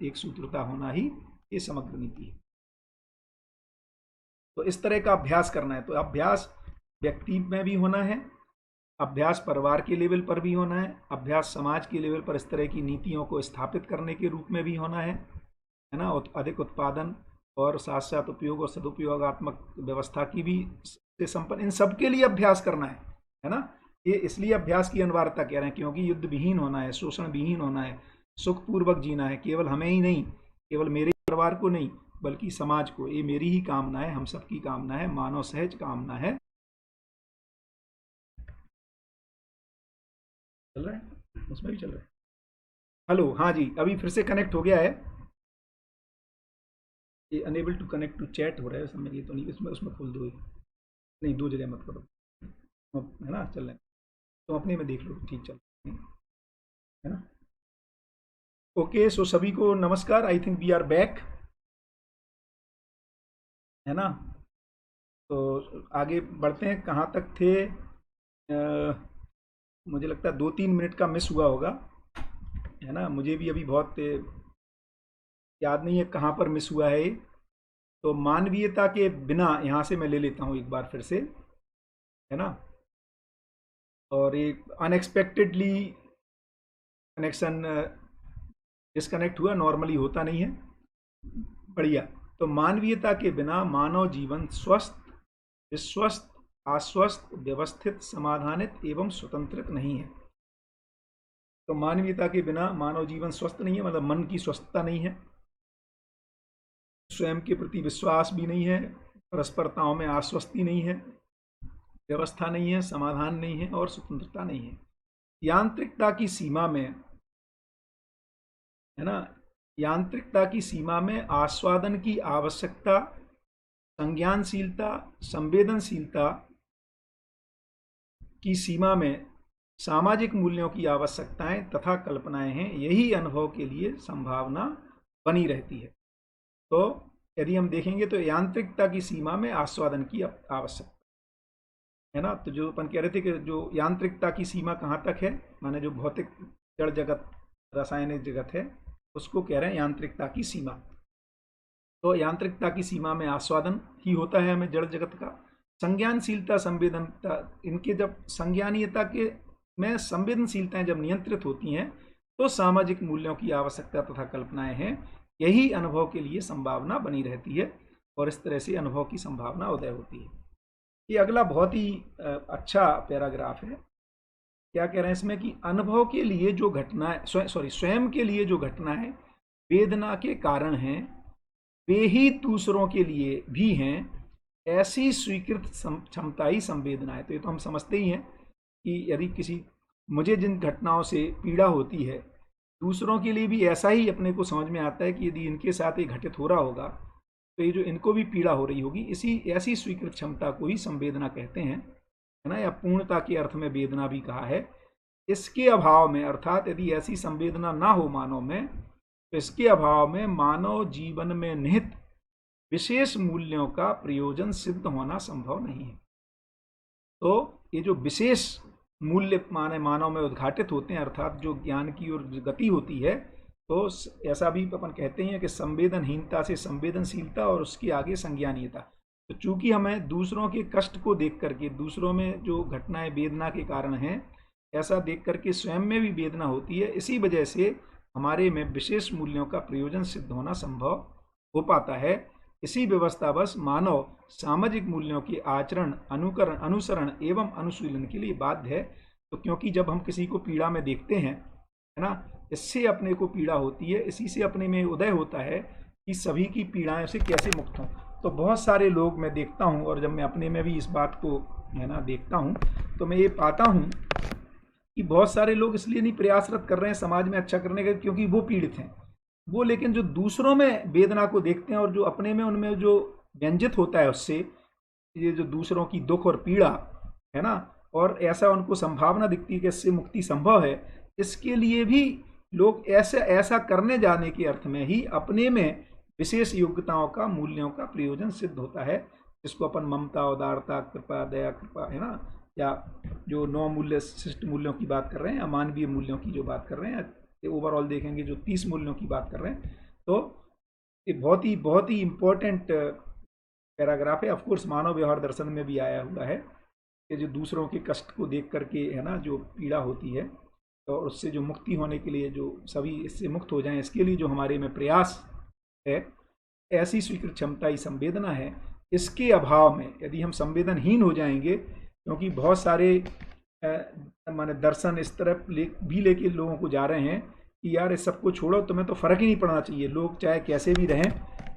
एक सूत्रता होना ही ये समग्र नीति है। तो इस तरह का अभ्यास करना है। तो अभ्यास व्यक्ति में भी होना है, अभ्यास परिवार के लेवल पर भी होना है, अभ्यास समाज के लेवल पर इस तरह की नीतियों को स्थापित करने के रूप में भी होना है ना। अधिक उत्पादन और साथ साथ उपयोग और सदुपयोगात्मक व्यवस्था की भी से संपन्न, इन सब के लिए अभ्यास करना है ना। ये इसलिए अभ्यास की अनिवार्यता कह रहे हैं क्योंकि युद्ध विहीन होना है, शोषण विहीन होना है, सुखपूर्वक जीना है, केवल हमें ही नहीं, केवल मेरे परिवार को नहीं, बल्कि समाज को। ये मेरी ही कामना है, हम सबकी कामना है, मानव सहज कामना है। चल रहा है, उसमें भी चल रहा है। हेलो, हाँ जी, अभी फिर से कनेक्ट हो गया है। ये unable to connect to chat हो रहा है, समझ ये तो नहीं, इसमें उसमें खोल दो ये। नहीं, दो जगह मत करो, है ना, चल रहा है तो अपने में देख लो, ठीक चल रहा है ना। ओके, सो सभी को नमस्कार। I think we are back, है ना। तो आगे बढ़ते हैं, कहाँ तक थे। मुझे लगता है 2-3 मिनट का मिस हुआ होगा, है ना। मुझे भी अभी बहुत याद नहीं है कहाँ पर मिस हुआ है। तो मानवीयता के बिना यहाँ से मैं ले लेता हूँ एक बार फिर से, है ना। और एक अनएक्सपेक्टेडली कनेक्शन डिस्कनेक्ट हुआ, नॉर्मली होता नहीं है। बढ़िया। तो मानवीयता के बिना मानव जीवन स्वस्थ, विश्वस्त, आश्वस्त, व्यवस्थित, समाधानित एवं स्वतंत्रित नहीं है। तो मानवीयता के बिना मानव जीवन स्वस्थ नहीं है, मतलब मन की स्वस्थता नहीं है, स्वयं के प्रति विश्वास भी नहीं है, परस्परताओं में आश्वस्ति नहीं है, व्यवस्था नहीं है, समाधान नहीं है और स्वतंत्रता नहीं है। यांत्रिकता की सीमा में, है ना, यांत्रिकता की सीमा में आस्वादन की आवश्यकता, संज्ञानशीलता, संवेदनशीलता की सीमा में सामाजिक मूल्यों की आवश्यकताएं तथा कल्पनाएं हैं। यही अनुभव के लिए संभावना बनी रहती है। तो यदि हम देखेंगे तो यांत्रिकता की सीमा में आस्वादन की आवश्यकता, है ना। तो जो अपन कह रहे थे कि जो यांत्रिकता की सीमा कहाँ तक है, माने जो भौतिक जड़ जगत, रासायनिक जगत है, उसको कह रहे हैं यांत्रिकता की सीमा। तो यांत्रिकता की सीमा में आस्वादन ही होता है हमें जड़ जगत का। संज्ञानशीलता, संवेदनता, इनके जब संज्ञानीयता के में संवेदनशीलताएं जब नियंत्रित होती हैं तो सामाजिक मूल्यों की आवश्यकता तथा कल्पनाएं हैं। यही अनुभव के लिए संभावना बनी रहती है और इस तरह से अनुभव की संभावना उदय होती है। ये अगला बहुत ही अच्छा पैराग्राफ है। क्या कह रहे हैं इसमें कि अनुभव के लिए जो घटनाएं, स्वयं के लिए जो घटनाएं वेदना के कारण हैं, वे ही दूसरों के लिए भी हैं। ऐसी स्वीकृत क्षमता ही संवेदना है। तो ये तो हम समझते ही हैं कि यदि किसी, मुझे जिन घटनाओं से पीड़ा होती है, दूसरों के लिए भी ऐसा ही अपने को समझ में आता है कि यदि इनके साथ ये घटित हो रहा होगा तो ये जो इनको भी पीड़ा हो रही होगी। इसी ऐसी स्वीकृत क्षमता को ही संवेदना कहते हैं, है ना, या पूर्णता के अर्थ में वेदना भी कहा है। इसके अभाव में, अर्थात यदि ऐसी संवेदना ना हो मानव में, तो इसके अभाव में मानव जीवन में निहित विशेष मूल्यों का प्रयोजन सिद्ध होना संभव नहीं है। तो ये जो विशेष मूल्य माने मानव में उद्घाटित होते हैं, अर्थात जो ज्ञान की ओर गति होती है, तो ऐसा भी अपन कहते हैं कि संवेदनहीनता से संवेदनशीलता और उसके आगे संज्ञानीयता। तो चूंकि हमें दूसरों के कष्ट को देख करके, दूसरों में जो घटनाएं वेदना के कारण हैं, ऐसा देख करके स्वयं में भी वेदना होती है। इसी वजह से हमारे में विशेष मूल्यों का प्रयोजन सिद्ध होना संभव हो पाता है। इसी व्यवस्थावश मानव सामाजिक मूल्यों के आचरण, अनुकरण, अनुसरण एवं अनुशीलन के लिए बाध्य है। तो क्योंकि जब हम किसी को पीड़ा में देखते हैं, है ना, इससे अपने को पीड़ा होती है, इसी से अपने में उदय होता है कि सभी की पीड़ाएं से कैसे मुक्त हों। तो बहुत सारे लोग मैं देखता हूं, और जब मैं अपने में भी इस बात को, है ना, देखता हूं, तो मैं ये पाता हूं कि बहुत सारे लोग इसलिए नहीं प्रयासरत कर रहे हैं समाज में अच्छा करने का क्योंकि वो पीड़ित हैं वो, लेकिन जो दूसरों में वेदना को देखते हैं और जो अपने में, उनमें जो व्यंजित होता है उससे, ये जो दूसरों की दुख और पीड़ा, है ना, और ऐसा उनको संभावना दिखती है कि इससे मुक्ति संभव है, इसके लिए भी लोग ऐसा करने जाने के अर्थ में ही अपने में विशेष योग्यताओं का, मूल्यों का प्रयोजन सिद्ध होता है, जिसको अपन ममता, उदारता, कृपा, दया, कृपा, है ना, या जो 9 मूल्य, शिष्ट मूल्यों की बात कर रहे हैं, या मानवीय मूल्यों की जो बात कर रहे हैं, ओवरऑल देखेंगे जो 30 मूल्यों की बात कर रहे हैं। तो ये बहुत ही इम्पोर्टेंट पैराग्राफ है। ऑफकोर्स मानव व्यवहार दर्शन में भी आया हुआ है कि जो दूसरों के कष्ट को देख करके, है ना, जो पीड़ा होती है, तो उससे जो मुक्ति होने के लिए, जो सभी इससे मुक्त हो जाएं, इसके लिए जो हमारे में प्रयास है, ऐसी स्वीकृत क्षमता ही संवेदना है। इसके अभाव में यदि हम संवेदनहीन हो जाएंगे, क्योंकि बहुत सारे माने दर्शन इस तरफ भी लेके लोगों को जा रहे हैं कि यार इस सबको छोड़ो, तुम्हें तो फर्क ही नहीं पड़ना चाहिए, लोग चाहे कैसे भी रहें,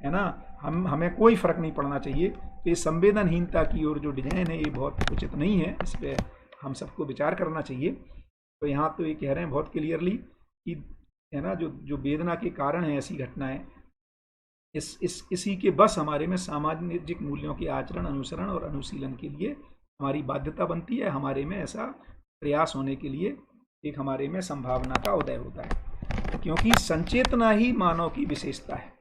है ना, हमें कोई फर्क नहीं पड़ना चाहिए। तो ये संवेदनहीनता की ओर जो डिजाइन है ये बहुत उचित नहीं है, इस पर हम सबको विचार करना चाहिए। तो यहाँ तो ये कह रहे हैं बहुत क्लियरली कि है ना, जो जो वेदना के कारण है ऐसी घटनाएं, इसी के बस हमारे में सामाजिक मूल्यों के आचरण, अनुसरण और अनुशीलन के लिए हमारी बाध्यता बनती है। हमारे में ऐसा प्रयास होने के लिए एक हमारे में संभावना का उदय होता है, क्योंकि संचेतना ही मानव की विशेषता है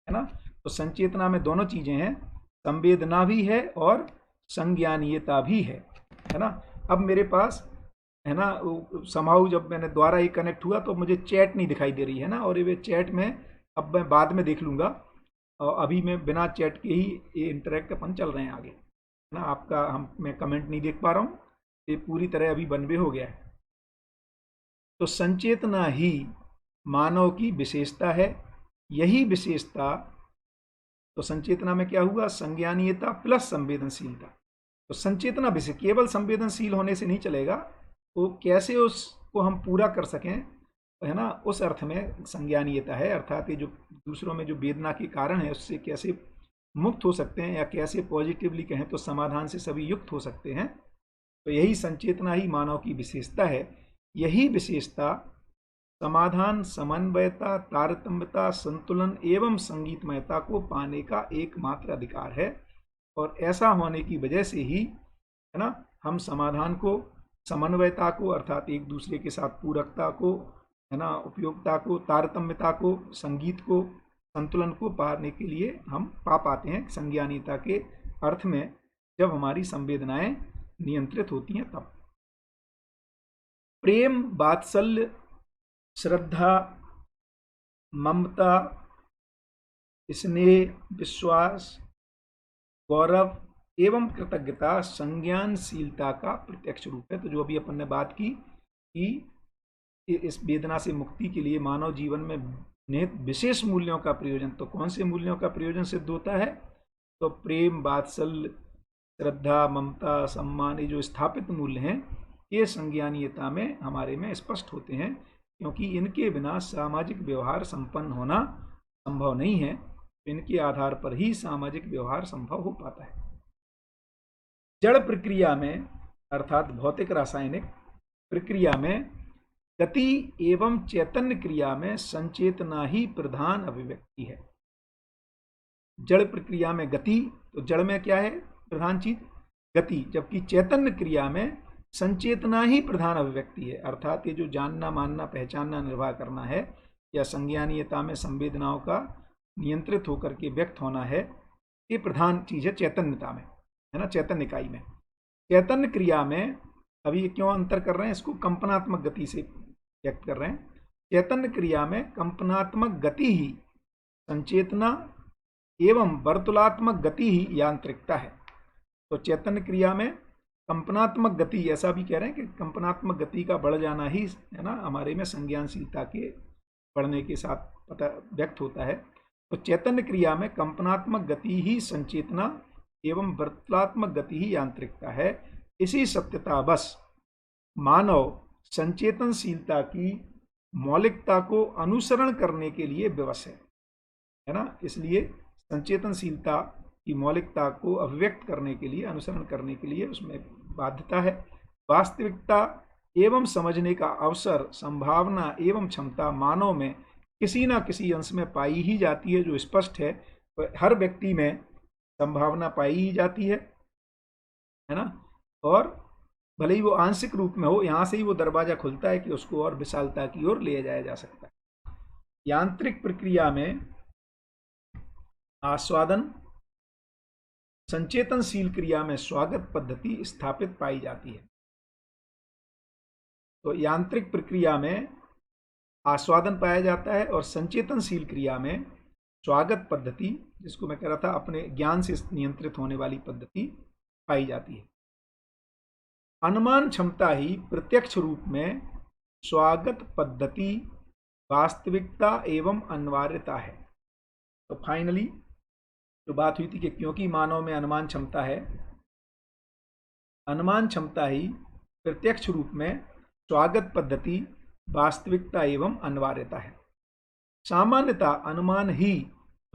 ना। तो संचेतना में दोनों चीजें हैं, संवेदना भी है और संज्ञानीयता भी है ना। अब मेरे पास है ना, समाउ जब मैंने द्वारा ये कनेक्ट हुआ तो मुझे चैट नहीं दिखाई दे रही है ना, और ये चैट में अब मैं बाद में देख लूंगा, और अभी मैं बिना चैट के ही ये इंटरेक्ट अपन चल रहे हैं आगे, है ना। आपका मैं कमेंट नहीं देख पा रहा हूँ, ये पूरी तरह अभी वन वे हो गया है। तो संचेतना ही मानव की विशेषता है, यही विशेषता, तो संचेतना में क्या हुआ, संज्ञानीयता प्लस संवेदनशीलता। तो संचेतना विषय केवल संवेदनशील होने से नहीं चलेगा, तो कैसे उसको हम पूरा कर सकें, है ना, उस अर्थ में संज्ञानीयता है। अर्थात ये जो दूसरों में जो वेदना के कारण है उससे कैसे मुक्त हो सकते हैं, या कैसे पॉजिटिवली कहें तो समाधान से सभी युक्त हो सकते हैं। तो यही संचेतना ही मानव की विशेषता है। यही विशेषता समाधान, समन्वयता, तारतम्यता, संतुलन एवं संगीतमयता को पाने का एकमात्र अधिकार है। और ऐसा होने की वजह से ही, है ना, हम समाधान को, समन्वयता को अर्थात एक दूसरे के साथ पूरकता को, है ना, उपयोगिता को, तारतम्यता को, संगीत को, संतुलन को पाने के लिए हम पा पाते हैं संज्ञानीयता के अर्थ में, जब हमारी संवेदनाएं नियंत्रित होती हैं तब। प्रेम, वात्सल्य, श्रद्धा, ममता, स्नेह, विश्वास, गौरव एवं कृतज्ञता संज्ञानशीलता का प्रत्यक्ष रूप है। तो जो अभी अपन ने बात की कि इस वेदना से मुक्ति के लिए मानव जीवन में निहित विशेष मूल्यों का प्रयोजन, तो कौन से मूल्यों का प्रयोजन सिद्ध होता है, तो प्रेम, वात्सल्य, श्रद्धा, ममता, सम्मान, ये जो स्थापित मूल्य हैं ये संज्ञानीयता में हमारे में स्पष्ट होते हैं, क्योंकि इनके बिना सामाजिक व्यवहार संपन्न होना संभव नहीं है। इनके आधार पर ही सामाजिक व्यवहार संभव हो पाता है। जड़ प्रक्रिया में अर्थात भौतिक रासायनिक प्रक्रिया में गति एवं चैतन्य क्रिया में संचेतना ही प्रधान अभिव्यक्ति है। जड़ प्रक्रिया में गति, तो जड़ में क्या है प्रधान चीज, गति, जबकि चैतन्य क्रिया में संचेतना ही प्रधान अभिव्यक्ति है। अर्थात ये जो जानना, मानना, पहचानना, निर्वाह करना है, या संज्ञानीयता में संवेदनाओं का नियंत्रित होकर के व्यक्त होना है, ये प्रधान चीज है चैतन्यता में, है ना, चैतन्य इकाई में। चैतन्य क्रिया में अभी क्यों अंतर कर रहे हैं, इसको कंपनात्मक गति से व्यक्त कर रहे हैं। चैतन्य क्रिया में कंपनात्मक गति ही संचेतना एवं वर्तुलात्मक गति ही यांत्रिकता है। तो चैतन्य क्रिया में कंपनात्मक गति, ऐसा भी कह रहे हैं कि कंपनात्मक गति का बढ़ जाना ही, है ना, हमारे में संज्ञानशीलता के बढ़ने के साथ पता व्यक्त होता है। तो चैतन्य क्रिया में कंपनात्मक गति ही संचेतना एवं वर्तुलात्मक गति ही यांत्रिकता है। इसी सत्यता बस मानव संचेतनशीलता की मौलिकता को अनुसरण करने के लिए विवश है ना। इसलिए संचेतनशीलता की मौलिकता को अभिव्यक्त करने के लिए, अनुसरण करने के लिए उसमें बाध्यता है। वास्तविकता एवं समझने का अवसर, संभावना एवं क्षमता मानव में किसी न किसी अंश में पाई ही जाती है, जो स्पष्ट है। तो हर व्यक्ति में संभावना पाई ही जाती है ना, और भले ही वो आंशिक रूप में हो, यहाँ से ही वो दरवाजा खुलता है कि उसको और विशालता की ओर ले जाया जा सकता है। यांत्रिक प्रक्रिया में आस्वादन, संचेतनशील क्रिया में स्वागत पद्धति स्थापित पाई जाती है। तो यांत्रिक प्रक्रिया में आस्वादन पाया जाता है, और संचेतनशील क्रिया में स्वागत पद्धति, जिसको मैं कह रहा था अपने ज्ञान से नियंत्रित होने वाली पद्धति पाई जाती है। अनुमान क्षमता ही प्रत्यक्ष रूप में स्वागत पद्धति, वास्तविकता एवं अनिवार्यता है। तो फाइनली जो बात हुई थी कि क्योंकि मानव में अनुमान क्षमता है, अनुमान क्षमता ही प्रत्यक्ष रूप में स्वागत पद्धति, वास्तविकता एवं अनिवार्यता है। सामान्यतः अनुमान ही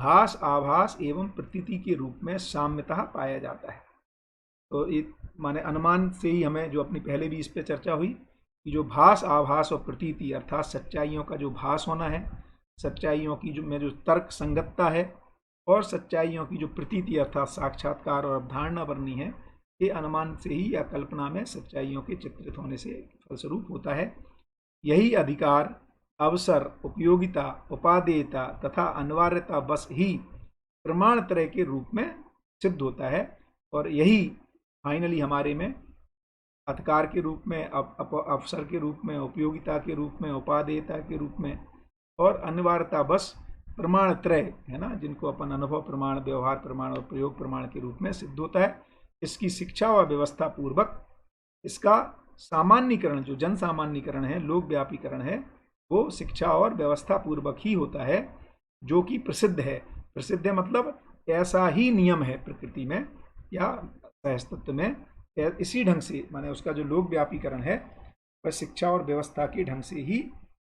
भास आभास एवं प्रतीति के रूप में साम्यतः पाया जाता है। तो ये माने अनुमान से ही हमें, जो अपनी पहले भी इस पे चर्चा हुई, कि जो भास आभास और प्रतीति अर्थात सच्चाइयों का जो भास होना है, सच्चाइयों की जो तर्क संगतता है, और सच्चाइयों की जो प्रतीति अर्थात साक्षात्कार और अवधारणा बननी है, ये अनुमान से ही या कल्पना में सच्चाइयों के चित्रित होने से फलस्वरूप होता है। यही अधिकार, अवसर, उपयोगिता, उपादेयता तथा अनिवार्यता बस ही प्रमाण तरह के रूप में सिद्ध होता है। और यही फाइनली हमारे में अधिकार के रूप में, अवसर के रूप में, उपयोगिता के रूप में, उपादेयता के रूप में, और अनिवार्यता बस प्रमाण त्रय है ना, जिनको अपन अनुभव प्रमाण, व्यवहार प्रमाण और प्रयोग प्रमाण के रूप में सिद्ध होता है। इसकी शिक्षा व व्यवस्था पूर्वक इसका सामान्यीकरण, जो जन सामान्यीकरण है, लोक व्यापीकरण है, वो शिक्षा और व्यवस्था पूर्वक ही होता है, जो कि प्रसिद्ध है। प्रसिद्ध है मतलब ऐसा ही नियम है प्रकृति में या सहस्तित्व में, इसी ढंग से, माने उसका जो लोक व्यापीकरण है वह शिक्षा और व्यवस्था के ढंग से ही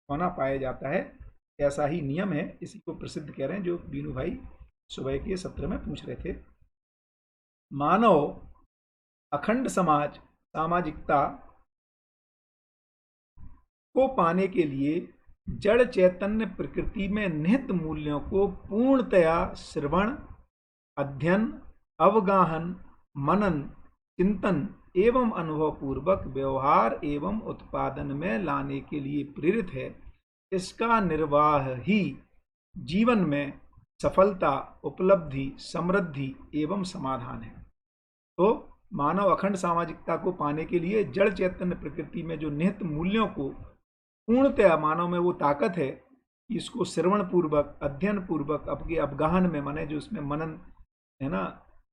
होना पाया जाता है। ऐसा ही नियम है, इसी को प्रसिद्ध कह रहे हैं, जो बीनू भाई सुबह के सत्र में पूछ रहे थे। मानव अखंड समाज, सामाजिकता को पाने के लिए जड़ चैतन्य प्रकृति में निहित मूल्यों को पूर्णतया श्रवण, अध्ययन, अवगाहन, मनन, चिंतन एवं अनुभव पूर्वक व्यवहार एवं उत्पादन में लाने के लिए प्रेरित है। इसका निर्वाह ही जीवन में सफलता, उपलब्धि, समृद्धि एवं समाधान है। तो मानव अखंड सामाजिकता को पाने के लिए जड़ चैतन्य प्रकृति में जो निहित मूल्यों को पूर्णतया, मानव में वो ताकत है कि इसको श्रवण पूर्वक, अध्ययन पूर्वक, अपने अवगाहन में, माने जो इसमें मनन है ना,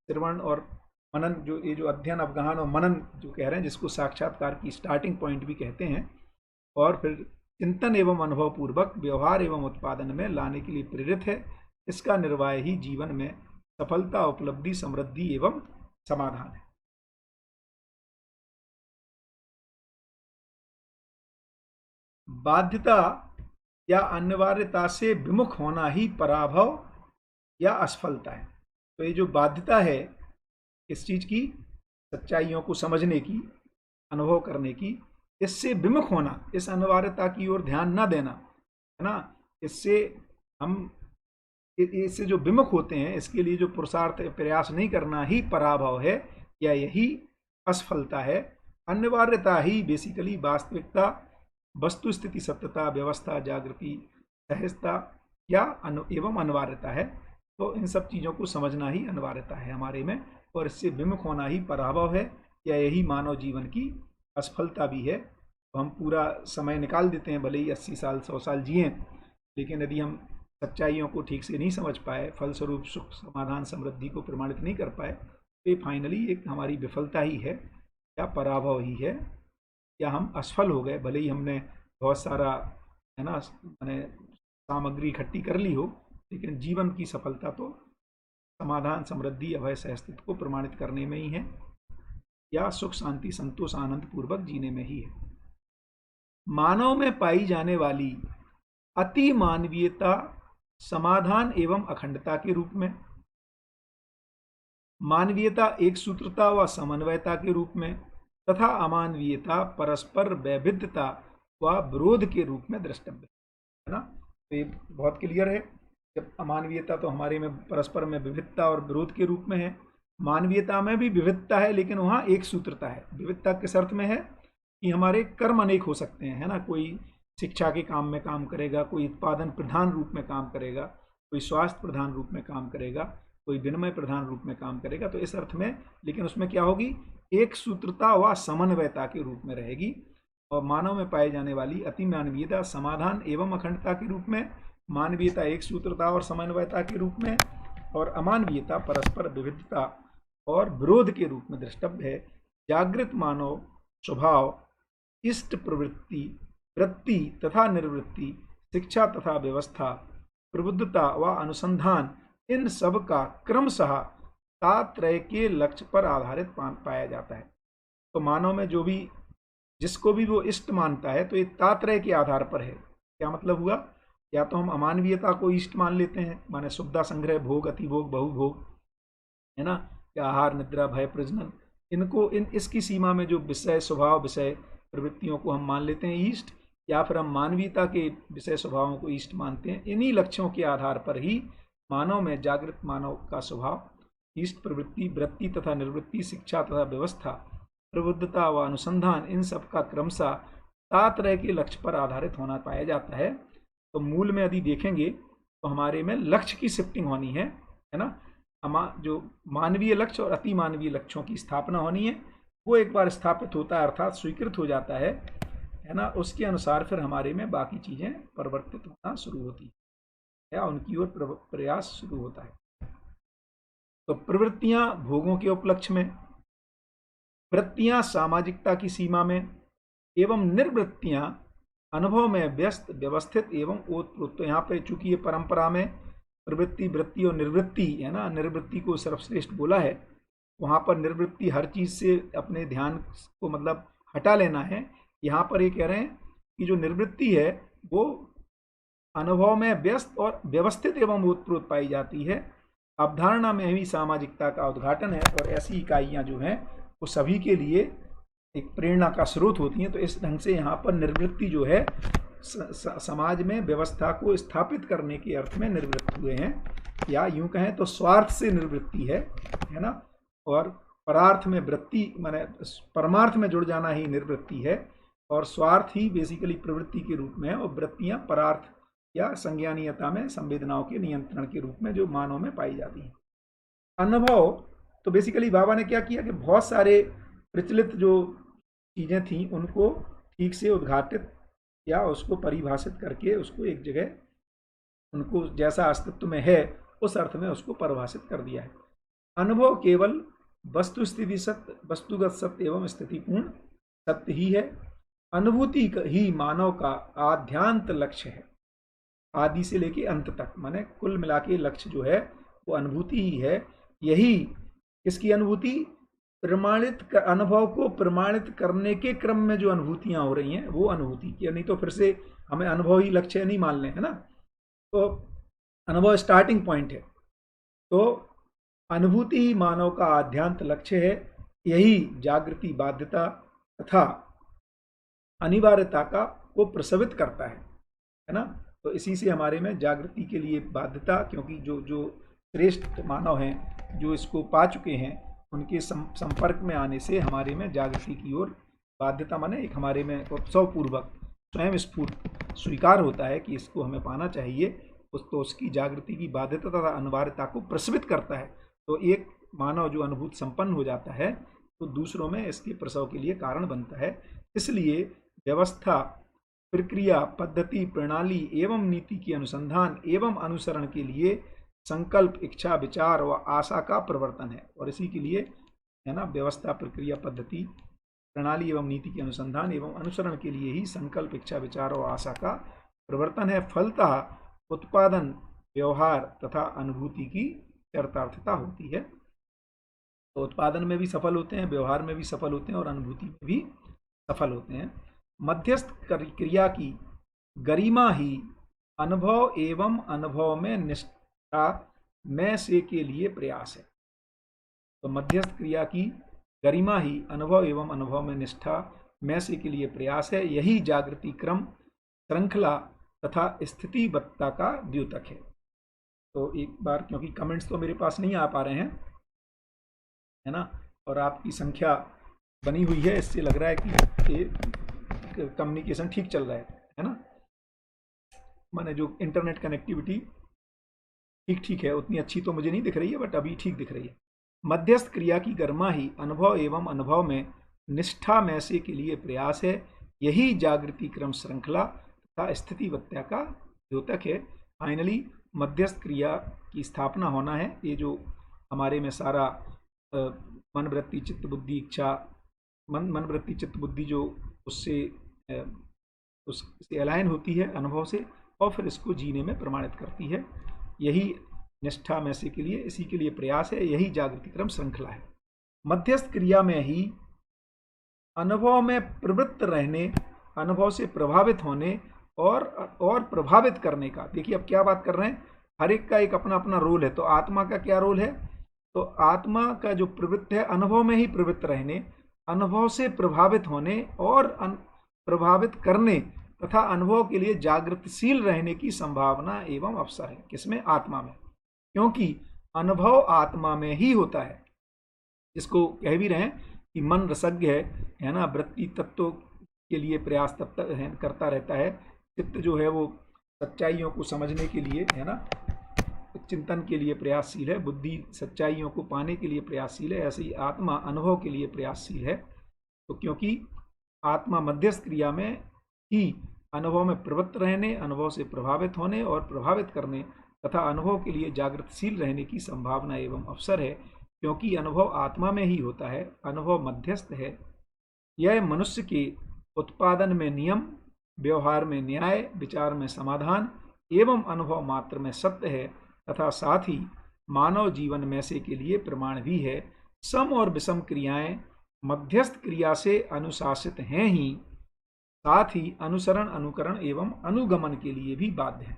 श्रवण और मनन, जो ये जो अध्ययन, अवगाहन और मनन जो कह रहे हैं, जिसको साक्षात्कार की स्टार्टिंग पॉइंट भी कहते हैं, और फिर चिंतन एवं अनुभव पूर्वक व्यवहार एवं उत्पादन में लाने के लिए प्रेरित है। इसका निर्वाह ही जीवन में सफलता, उपलब्धि, समृद्धि एवं समाधान है। बाध्यता या अनिवार्यता से विमुख होना ही पराभव या असफलता है। तो ये जो बाध्यता है इस चीज की, सच्चाइयों को समझने की, अनुभव करने की, इससे विमुख होना, इस अनिवार्यता की ओर ध्यान न देना है ना, इससे हम, इससे जो विमुख होते हैं, इसके लिए जो पुरुषार्थ प्रयास नहीं करना ही पराभव है, या यही असफलता है। अनिवार्यता ही बेसिकली वास्तविकता, वस्तु स्थिति, सत्यता, व्यवस्था, जागृति, सहजता या एवं अनिवार्यता है। तो इन सब चीज़ों को समझना ही अनिवार्यता है हमारे में, और इससे विमुख होना ही पराभव है, या यही मानव जीवन की असफलता भी है। तो हम पूरा समय निकाल देते हैं, भले ही 80 साल 100 साल जिए, लेकिन यदि हम सच्चाइयों को ठीक से नहीं समझ पाए, फलस्वरूप सुख, समाधान, समृद्धि को प्रमाणित नहीं कर पाए, तो ये फाइनली एक हमारी विफलता ही है, या पराभव ही है, या हम असफल हो गए। भले ही हमने बहुत सारा है ना, मैंने सामग्री इकट्ठी कर ली हो, लेकिन जीवन की सफलता तो समाधान, समृद्धि, अभय, सहस्तित्व को प्रमाणित करने में ही है, या सुख, शांति, संतोष, आनंद पूर्वक जीने में ही है। मानव में पाई जाने वाली अति मानवीयता समाधान एवं अखंडता के रूप में, मानवीयता एक सूत्रता व समन्वयता के रूप में, तथा अमानवीयता परस्पर वैविध्यता व विरोध के रूप में द्रष्टव्य है ना। तो ये बहुत क्लियर है। जब अमानवीयता तो हमारे में परस्पर में विविधता और विरोध के रूप में है, मानवीयता में भी विविधता है, लेकिन वहाँ एक सूत्रता है। विविधता किस अर्थ में है कि हमारे कर्म अनेक हो सकते हैं, है ना। कोई शिक्षा के काम में काम करेगा, कोई उत्पादन प्रधान रूप में काम करेगा, कोई स्वास्थ्य प्रधान रूप में काम करेगा, कोई विनिमय प्रधान रूप में काम करेगा। तो इस अर्थ में, लेकिन उसमें क्या होगी, एक सूत्रता व समन्वयता के रूप में रहेगी। और मानव में पाई जाने वाली अति मानवीयता समाधान एवं अखंडता के रूप में, मानवीयता एक सूत्रता और समन्वयता के रूप में, और अमानवीयता परस्पर विविधता और विरोध के रूप में द्रष्टव्य है। जागृत मानव स्वभाव, इष्ट प्रवृत्ति, वृत्ति तथा निर्वृत्ति, शिक्षा तथा व्यवस्था, प्रबुद्धता व अनुसंधान, इन सब का क्रमशः तात्रय के लक्ष्य पर आधारित पाया जाता है। तो मानव में जो भी, जिसको भी वो इष्ट मानता है, तो ये तात्रय के आधार पर है। क्या मतलब हुआ या तो हम अमानवीयता को इष्ट मान लेते हैं, माने सुविधा संग्रह, भोग, अतिभोग, बहुभोग, है ना, या आहार, निद्रा, भय, प्रजनन, इनको इसकी सीमा में जो विषय स्वभाव, विषय प्रवृत्तियों को हम मान लेते हैं ईष्ट, या फिर हम मानवीयता के विषय स्वभावों को ईष्ट मानते हैं। इन्हीं लक्ष्यों के आधार पर ही मानव में जागृत मानव का स्वभाव, इष्ट, प्रवृत्ति, वृत्ति तथा निर्वृत्ति, शिक्षा तथा व्यवस्था, प्रबुद्धता व अनुसंधान, इन सब का क्रमशः 7 तरह के लक्ष्य पर आधारित होना पाया जाता है। तो मूल में यदि देखेंगे तो हमारे में लक्ष्य की शिफ्टिंग होनी है ना, जो मानवीय लक्ष्य और अति मानवीय लक्ष्यों की स्थापना होनी है। वो एक बार स्थापित होता है अर्थात स्वीकृत हो जाता है ना, उसके अनुसार फिर हमारे में बाकी चीज़ें परिवर्तित होना शुरू होती है या उनकी ओर प्रयास शुरू होता है। तो प्रवृत्तियां भोगों के उपलक्ष्य में, वृत्तियां सामाजिकता की सीमा में, एवं निर्वृत्तियां अनुभव में व्यस्त, व्यवस्थित एवं ओतप्रोत। तो यहाँ पे चूंकि ये परंपरा में प्रवृत्ति, वृत्ति और निर्वृत्ति है ना, निर्वृत्ति को सर्वश्रेष्ठ बोला है, वहाँ पर निर्वृत्ति हर चीज़ से अपने ध्यान को मतलब हटा लेना है। यहाँ पर ये कह रहे हैं कि जो निर्वृत्ति है वो अनुभव में व्यस्त और व्यवस्थित एवं ओतप्रोत पाई जाती है। अवधारणा में भी सामाजिकता का उद्घाटन है और ऐसी इकाइयाँ जो हैं वो सभी के लिए एक प्रेरणा का स्रोत होती हैं। तो इस ढंग से यहाँ पर निर्वृत्ति जो है समाज में व्यवस्था को स्थापित करने के अर्थ में निवृत्त हुए हैं, या यूं कहें तो स्वार्थ से निवृत्ति है ना, और परार्थ में वृत्ति माने परमार्थ में जुड़ जाना ही निर्वृत्ति है, और स्वार्थ ही बेसिकली प्रवृत्ति के रूप में है, और वृत्तियां परार्थ या संज्ञानीयता में संवेदनाओं के नियंत्रण के रूप में जो मानव में पाई जाती हैं। अनुभव तो बेसिकली बाबा ने क्या किया कि बहुत सारे प्रचलित जो चीज़ें थीं उनको ठीक से उद्घाटित या उसको परिभाषित करके उसको एक जगह उनको जैसा अस्तित्व में है उस अर्थ में उसको परिभाषित कर दिया है। अनुभव केवल वस्तु स्थिति सत्य, वस्तुगत सत्य एवं स्थितिपूर्ण सत्य ही है। अनुभूति ही मानव का आद्यांत लक्ष्य है, आदि से लेके अंत तक, माने कुल मिला के लक्ष्य जो है वो अनुभूति ही है। यही किसकी अनुभूति? प्रमाणित अनुभव को प्रमाणित करने के क्रम में जो अनुभूतियां हो रही हैं वो अनुभूति की, नहीं तो फिर से हमें अनुभव ही लक्ष्य नहीं मान लें, है ना। तो अनुभव स्टार्टिंग पॉइंट है, तो अनुभूति ही मानव का आद्यांत लक्ष्य है। यही जागृति बाध्यता तथा अनिवार्यता का को प्रसवित करता है ना। तो इसी से हमारे में जागृति के लिए बाध्यता, क्योंकि जो श्रेष्ठ मानव हैं जो इसको पा चुके हैं उनके संपर्क में आने से हमारे में जागृति की ओर बाध्यता, माने एक हमारे में उत्सवपूर्वक स्वयं स्फूर्त स्वीकार होता है कि इसको हमें पाना चाहिए, तो उसकी जागृति की बाध्यता तथा अनिवार्यता को प्रसवित करता है। तो एक मानव जो अनुभूत संपन्न हो जाता है तो दूसरों में इसके प्रसव के लिए कारण बनता है। इसलिए व्यवस्था, प्रक्रिया, पद्धति, प्रणाली एवं नीति के अनुसंधान एवं अनुसरण के लिए संकल्प, इच्छा, विचार व आशा का प्रवर्तन है। और इसी के लिए है ना, व्यवस्था, प्रक्रिया, पद्धति, प्रणाली एवं नीति के अनुसंधान एवं अनुसरण के लिए ही संकल्प, इच्छा, विचार और आशा का प्रवर्तन है। फलतः उत्पादन, व्यवहार तथा अनुभूति की चरितार्थता होती है। तो उत्पादन में भी सफल होते हैं, व्यवहार में भी सफल होते हैं और अनुभूति में भी सफल होते हैं। मध्यस्थ क्रिया की गरिमा ही अनुभव एवं अनुभव में निष्ठा में से के लिए प्रयास है। तो मध्यस्थ क्रिया की गरिमा ही अनुभव एवं अनुभव में निष्ठा में से के लिए प्रयास है। यही जागृति क्रम, श्रृंखला तथा स्थितिबद्धता का द्योतक है। तो एक बार, क्योंकि कमेंट्स तो मेरे पास नहीं आ पा रहे हैं, है ना, और आपकी संख्या बनी हुई है, इससे लग रहा है कि कम्युनिकेशन ठीक चल रहा है ना। माने जो इंटरनेट कनेक्टिविटी ठीक है, उतनी अच्छी तो मुझे नहीं दिख रही है, बट अभी ठीक दिख रही है। मध्यस्थ क्रिया की गरिमा ही अनुभव एवं अनुभव में निष्ठा में से के लिए प्रयास है। यही जागृति क्रम, श्रृंखला तथा स्थितिबद्धता का द्योतक है। फाइनली मध्यस्थ क्रिया की स्थापना होना है। ये जो हमारे में सारा मन, वृत्ति, चित्त, बुद्धि, इच्छा, मन, वृत्ति, चित्त, बुद्धि जो उससे अलाइन होती है अनुभव से, और फिर इसको जीने में प्रमाणित करती है। यही निष्ठा में से के लिए, इसी के लिए प्रयास है। यही जागृति क्रम, श्रृंखला है। मध्यस्थ क्रिया में ही अनुभव में प्रवृत्त रहने, अनुभव से प्रभावित होने और प्रभावित करने का। देखिए अब क्या बात कर रहे हैं, हर एक का एक अपना अपना रोल है। तो आत्मा का क्या रोल है? तो आत्मा का जो प्रवृत्ति है, अनुभव में ही प्रवृत्त रहने, अनुभव से प्रभावित होने और प्रभावित करने तथा अनुभव के लिए जागृतशील रहने की संभावना एवं अवसर है। किसमें? आत्मा में। क्योंकि अनुभव आत्मा में ही होता है, जिसको कह भी रहे हैं कि मन रसज्ञ है ना, वृत्ति तत्व के लिए प्रयास तब तक करता रहता है। चित्त जो है वो सच्चाइयों को समझने के लिए, है ना, चिंतन के लिए प्रयासशील है। बुद्धि सच्चाइयों को पाने के लिए प्रयासशील है। ऐसे ही आत्मा अनुभव के लिए प्रयासशील है। तो क्योंकि आत्मा मध्यस्थ क्रिया में ही अनुभव में प्रवृत्त रहने, अनुभव से प्रभावित होने और प्रभावित करने तथा अनुभव के लिए जागृतशील रहने की संभावना एवं अवसर है। क्योंकि अनुभव आत्मा में ही होता है, अनुभव मध्यस्थ है। यह मनुष्य के उत्पादन में नियम, व्यवहार में न्याय, विचार में समाधान एवं अनुभव मात्र में सत्य है तथा साथ ही मानव जीवन में से के लिए प्रमाण भी है। सम और विषम क्रियाएं मध्यस्थ क्रिया से अनुशासित हैं ही, साथ ही अनुसरण, अनुकरण एवं अनुगमन के लिए भी बाध्य है।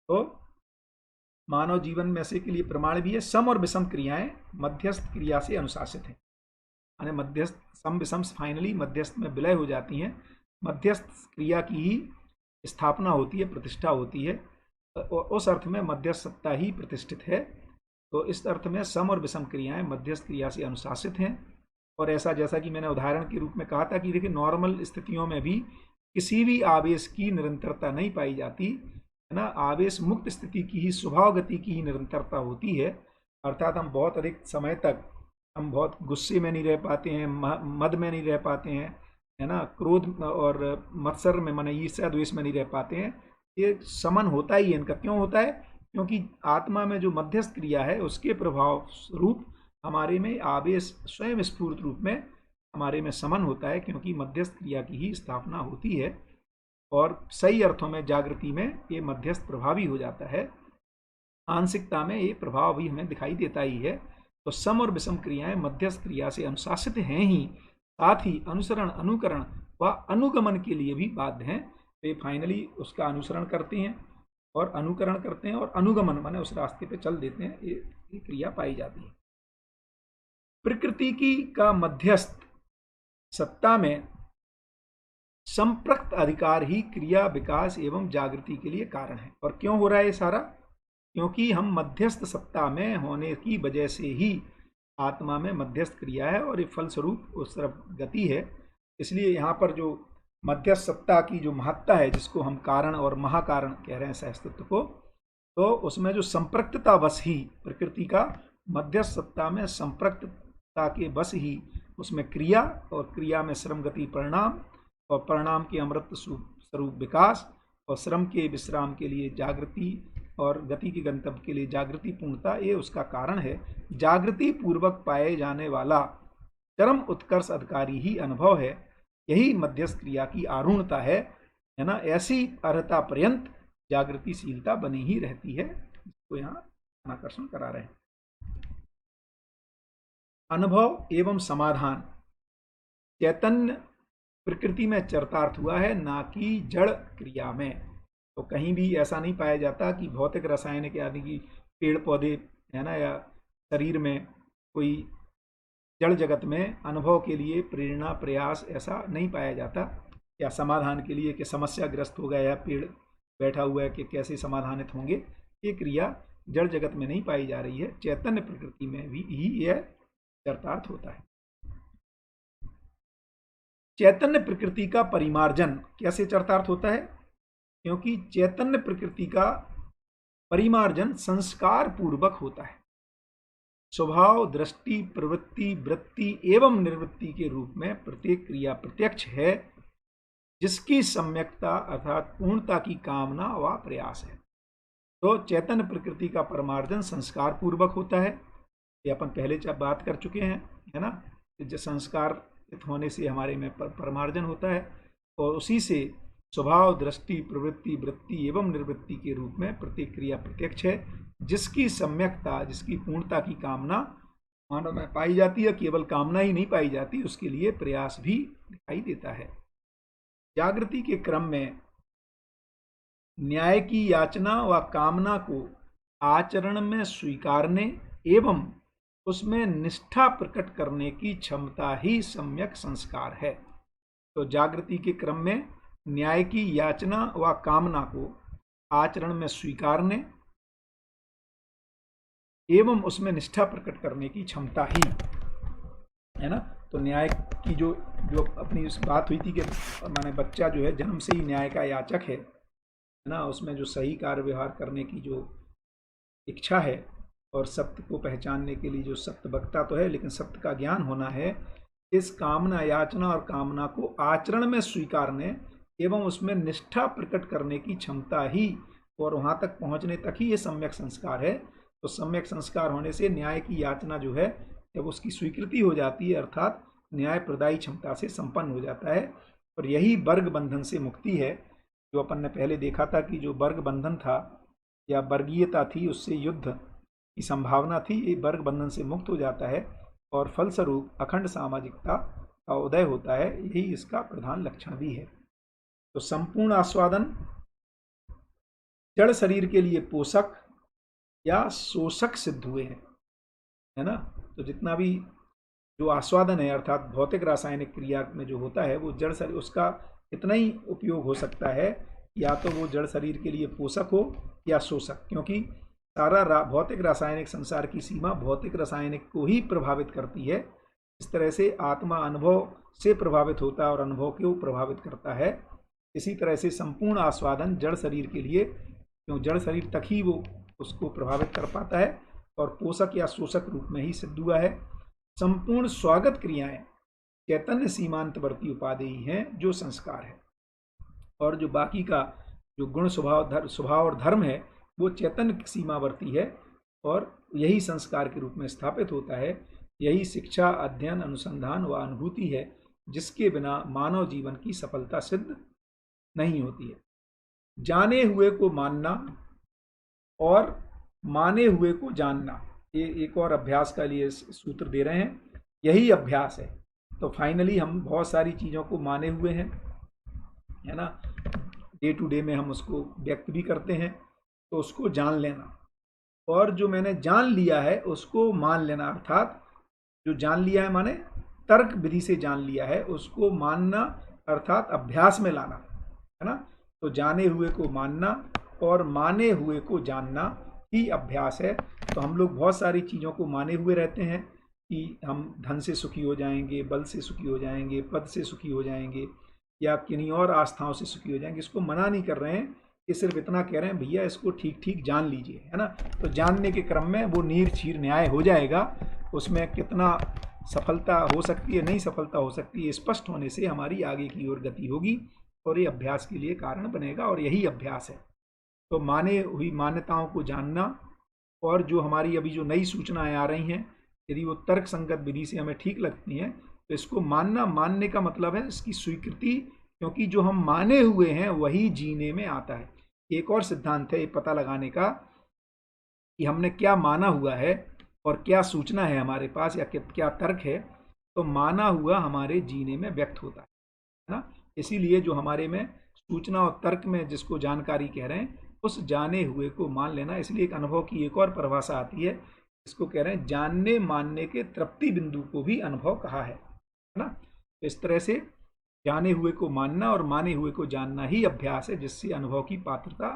तो मानव जीवन में से के लिए प्रमाण भी है। सम और विषम क्रियाएं मध्यस्थ क्रिया से अनुशासित हैं, यानी मध्यस्थ, सम विषम फाइनली मध्यस्थ में विलय हो जाती हैं। मध्यस्थ क्रिया की ही स्थापना होती है, प्रतिष्ठा होती है। उस अर्थ में मध्यस्थ सत्ता ही प्रतिष्ठित है। तो इस अर्थ में सम और विषम क्रियाएं मध्यस्थ क्रिया से अनुशासित हैं। और ऐसा, जैसा कि मैंने उदाहरण के रूप में कहा था कि देखिए नॉर्मल स्थितियों में भी किसी भी आवेश की निरंतरता नहीं पाई जाती, है ना। आवेश मुक्त स्थिति की ही, स्वभाव गति की ही निरंतरता होती है। अर्थात हम बहुत अधिक समय तक हम बहुत गुस्से में नहीं रह पाते हैं, मद में नहीं रह पाते हैं, है ना, क्रोध और मत्सर में, माने ईर्ष्या द्वेष में नहीं रह पाते हैं। ये समन होता ही है इनका। क्यों होता है? क्योंकि आत्मा में जो मध्यस्थ क्रिया है उसके प्रभाव रूप हमारे में आवेश स्वयं स्फूर्त रूप में हमारे में समन होता है। क्योंकि मध्यस्थ क्रिया की ही स्थापना होती है और सही अर्थों में जागृति में ये मध्यस्थ प्रभावी हो जाता है। आंशिकता में ये प्रभाव भी हमें दिखाई देता ही है। तो सम और विषम क्रियाएं मध्यस्थ क्रिया से अनुशासित हैं ही, साथ ही अनुसरण, अनुकरण व अनुगमन के लिए भी बाध्य हैं। तो ये फाइनली उसका अनुसरण करते हैं और अनुकरण करते हैं और अनुगमन माने उस रास्ते पे चल देते हैं। ये क्रिया पाई जाती है। प्रकृति की का मध्यस्थ सत्ता में संप्रक्त अधिकार ही क्रिया, विकास एवं जागृति के लिए कारण है। और क्यों हो रहा है ये सारा? क्योंकि हम मध्यस्थ सत्ता में होने की वजह से ही आत्मा में मध्यस्थ क्रिया है और ये फलस्वरूप उस तरफ गति है। इसलिए यहाँ पर जो मध्यस्थ सत्ता की जो महत्ता है, जिसको हम कारण और महाकारण कह रहे हैं सहस्तित्व को, तो उसमें जो संप्रक्तता वश ही प्रकृति का मध्यस्थ सत्ता में संप्रक्तता के वश ही उसमें क्रिया, और क्रिया में श्रम, गति, परिणाम, और परिणाम के अमृत स्वरूप विकास, और श्रम के विश्राम के लिए जागृति, और गति के गंतव्य के लिए जागृति पूर्णता, ये उसका कारण है। जागृति पूर्वक पाए जाने वाला चरम उत्कर्ष अधिकारी ही अनुभव है। यही मध्यस्थ क्रिया की आरूढ़ता है ना। ऐसी अर्हता पर्यंत जागृतिशीलता बनी ही रहती है, इसको यहाँ आकर्षण करा रहे हैं। अनुभव एवं समाधान चैतन्य प्रकृति में चरितार्थ हुआ है, ना कि जड़ क्रिया में। तो कहीं भी ऐसा नहीं पाया जाता कि भौतिक, रासायनिक आदि की पेड़ पौधे, है ना, या शरीर में कोई जड़ जगत में अनुभव के लिए प्रेरणा, प्रयास ऐसा नहीं पाया जाता। या समाधान के लिए कि समस्याग्रस्त हो गया या पेड़ बैठा हुआ है कि कैसे समाधानित होंगे, ये क्रिया जड़ जगत में नहीं पाई जा रही है। चैतन्य प्रकृति में भी ही यह चरितार्थ होता है। चैतन्य प्रकृति का परिमार्जन कैसे चरितार्थ होता है? क्योंकि चैतन्य प्रकृति का परिमार्जन संस्कार पूर्वक होता है। स्वभाव, दृष्टि, प्रवृत्ति, वृत्ति एवं निर्वृत्ति के रूप में प्रत्येक क्रिया प्रत्यक्ष है, जिसकी सम्यकता अर्थात पूर्णता की कामना व प्रयास है। तो चैतन्य प्रकृति का परिमार्जन संस्कार पूर्वक होता है। ये अपन पहले जब बात कर चुके हैं, है ना, जो संस्कार होने से हमारे में परिमार्जन होता है, और उसी से स्वभाव, दृष्टि, प्रवृत्ति, वृत्ति एवं निर्वृत्ति के रूप में प्रत्येक क्रिया प्रत्यक्ष है, जिसकी सम्यकता, जिसकी पूर्णता की कामना मानव में पाई जाती है। केवल कामना ही नहीं पाई जाती, उसके लिए प्रयास भी दिखाई देता है। जागृति के क्रम में न्याय की याचना व कामना को आचरण में स्वीकारने एवं उसमें निष्ठा प्रकट करने की क्षमता ही सम्यक संस्कार है। तो जागृति के क्रम में न्याय की याचना व कामना को आचरण में स्वीकारने एवं उसमें निष्ठा प्रकट करने की क्षमता ही है ना। तो न्याय की जो जो अपनी उस बात हुई थी कि माने बच्चा जो है जन्म से ही न्याय का याचक है ना, उसमें जो सही कार्य व्यवहार करने की जो इच्छा है और सत्य को पहचानने के लिए जो सत्य वक्ता तो है लेकिन सत्य का ज्ञान होना है, इस कामना याचना और कामना को आचरण में स्वीकारने एवं उसमें निष्ठा प्रकट करने की क्षमता ही और वहाँ तक पहुँचने तक ही ये सम्यक संस्कार है। तो सम्यक संस्कार होने से न्याय की याचना जो है जब उसकी स्वीकृति हो जाती है अर्थात न्याय प्रदायी क्षमता से संपन्न हो जाता है। और यही वर्ग बंधन से मुक्ति है। जो अपन ने पहले देखा था कि जो वर्ग बंधन था या वर्गीयता थी उससे युद्ध की संभावना थी, ये वर्ग बंधन से मुक्त हो जाता है और फलस्वरूप अखंड सामाजिकता का उदय होता है। यही इसका प्रधान लक्षण भी है। तो संपूर्ण आस्वादन जड़ शरीर के लिए पोषक या शोषक सिद्ध हुए हैं, है ना। तो जितना भी जो आस्वादन है अर्थात भौतिक रासायनिक क्रिया में जो होता है वो जड़ शरीर उसका इतना ही उपयोग हो सकता है, या तो वो जड़ शरीर के लिए पोषक हो या शोषक, क्योंकि सारा भौतिक रासायनिक संसार की सीमा भौतिक रासायनिक को ही प्रभावित करती है। इस तरह से आत्मा अनुभव से प्रभावित होता है और अनुभव को प्रभावित करता है। इसी तरह से संपूर्ण आस्वादन जड़ शरीर के लिए, क्यों जड़ शरीर तक ही वो उसको प्रभावित कर पाता है और पोषक या शोषक रूप में ही सिद्ध हुआ है। संपूर्ण स्वागत क्रियाएं चैतन्य सीमांतवर्ती उपादेय हैं जो संस्कार है, और जो बाकी का जो गुण स्वभाव और धर्म है वो चैतन्य सीमावर्ती है और यही संस्कार के रूप में स्थापित होता है। यही शिक्षा, अध्ययन, अनुसंधान व अनुभूति है जिसके बिना मानव जीवन की सफलता सिद्ध नहीं होती है। जाने हुए को मानना और माने हुए को जानना, ये एक और अभ्यास का लिए सूत्र दे रहे हैं। यही अभ्यास है। तो फाइनली हम बहुत सारी चीज़ों को माने हुए हैं, है ना, डे टू डे में हम उसको व्यक्त भी करते हैं। तो उसको जान लेना और जो मैंने जान लिया है उसको मान लेना, अर्थात जो जान लिया है माने तर्क विधि से जान लिया है उसको मानना अर्थात अभ्यास में लाना, है ना। तो जाने हुए को मानना और माने हुए को जानना ही अभ्यास है। तो हम लोग बहुत सारी चीज़ों को माने हुए रहते हैं कि हम धन से सुखी हो जाएंगे, बल से सुखी हो जाएंगे, पद से सुखी हो जाएंगे या किन्हीं और आस्थाओं से सुखी हो जाएंगे। इसको मना नहीं कर रहे हैं, ये सिर्फ इतना कह रहे हैं भैया इसको ठीक ठीक जान लीजिए, है ना। तो जानने के क्रम में वो नीर छीर न्याय हो जाएगा। उसमें कितना सफलता हो सकती है, नहीं सफलता हो सकती है, स्पष्ट होने से हमारी आगे की ओर गति होगी और ये अभ्यास के लिए कारण बनेगा और यही अभ्यास है। तो माने हुई मान्यताओं को जानना और जो हमारी अभी जो नई सूचनाएं आ रही हैं यदि वो तर्क संगत विधि से हमें ठीक लगती हैं तो इसको मानना। मानने का मतलब है इसकी स्वीकृति, क्योंकि जो हम माने हुए हैं वही जीने में आता है। एक और सिद्धांत है ये पता लगाने का कि हमने क्या माना हुआ है और क्या सूचना है हमारे पास या क्या तर्क है। तो माना हुआ हमारे जीने में व्यक्त होता है ना। इसीलिए जो हमारे में सूचना और तर्क में जिसको जानकारी कह रहे हैं उस जाने हुए को मान लेना। इसलिए एक अनुभव की एक और परिभाषा आती है, इसको कह रहे हैं जानने मानने के तृप्ति बिंदु को भी अनुभव कहा है ना। तो इस तरह से जाने हुए को मानना और माने हुए को जानना ही अभ्यास है जिससे अनुभव की पात्रता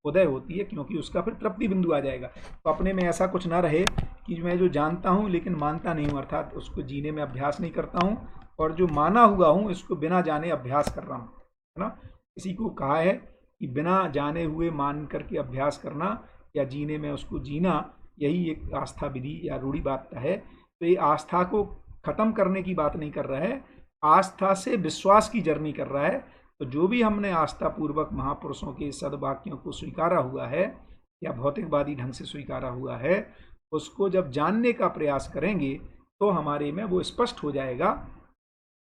उदय होती है, क्योंकि उसका फिर तृप्ति बिंदु आ जाएगा। तो अपने में ऐसा कुछ ना रहे कि मैं जो जानता हूँ लेकिन मानता नहीं हूँ, अर्थात उसको जीने में अभ्यास नहीं करता हूँ, और जो माना हुआ हूँ इसको बिना जाने अभ्यास कर रहा हूँ, है ना। इसी को कहा है कि बिना जाने हुए मान करके अभ्यास करना या जीने में उसको जीना, यही एक आस्था विधि या रूढ़ी बात है। तो ये आस्था को खत्म करने की बात नहीं कर रहा है, आस्था से विश्वास की जर्नी कर रहा है। तो जो भी हमने आस्था पूर्वक महापुरुषों के सद्वाक्यों को स्वीकारा हुआ है या भौतिकवादी ढंग से स्वीकारा हुआ है उसको जब जानने का प्रयास करेंगे तो हमारे में वो स्पष्ट हो जाएगा,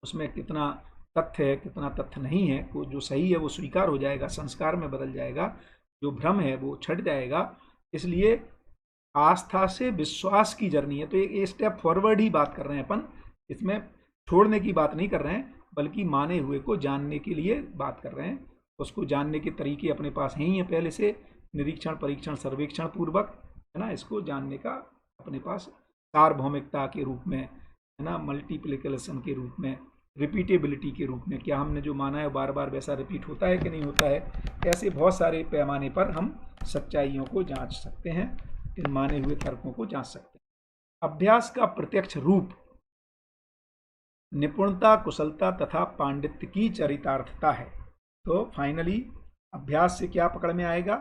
उसमें कितना तथ्य है कितना तथ्य नहीं है। वो जो सही है वो स्वीकार हो जाएगा, संस्कार में बदल जाएगा, जो भ्रम है वो छट जाएगा। इसलिए आस्था से विश्वास की जर्नी है। तो एक स्टेप फॉरवर्ड ही बात कर रहे हैं अपन, इसमें छोड़ने की बात नहीं कर रहे हैं बल्कि माने हुए को जानने के लिए बात कर रहे हैं। उसको जानने के तरीके अपने पास हैं ही हैं पहले से, निरीक्षण परीक्षण सर्वेक्षण पूर्वक, है ना, इसको जानने का अपने पास सार्वभौमिकता के रूप में, है ना, मल्टीप्लिकेशन के रूप में, रिपीटेबिलिटी के रूप में, क्या हमने जो माना है बार बार वैसा रिपीट होता है कि नहीं होता है, ऐसे बहुत सारे पैमाने पर हम सच्चाइयों को जांच सकते हैं, इन माने हुए तर्कों को जांच सकते हैं। अभ्यास का प्रत्यक्ष रूप निपुणता, कुशलता तथा पांडित्य की चरितार्थता है। तो फाइनली अभ्यास से क्या पकड़ में आएगा?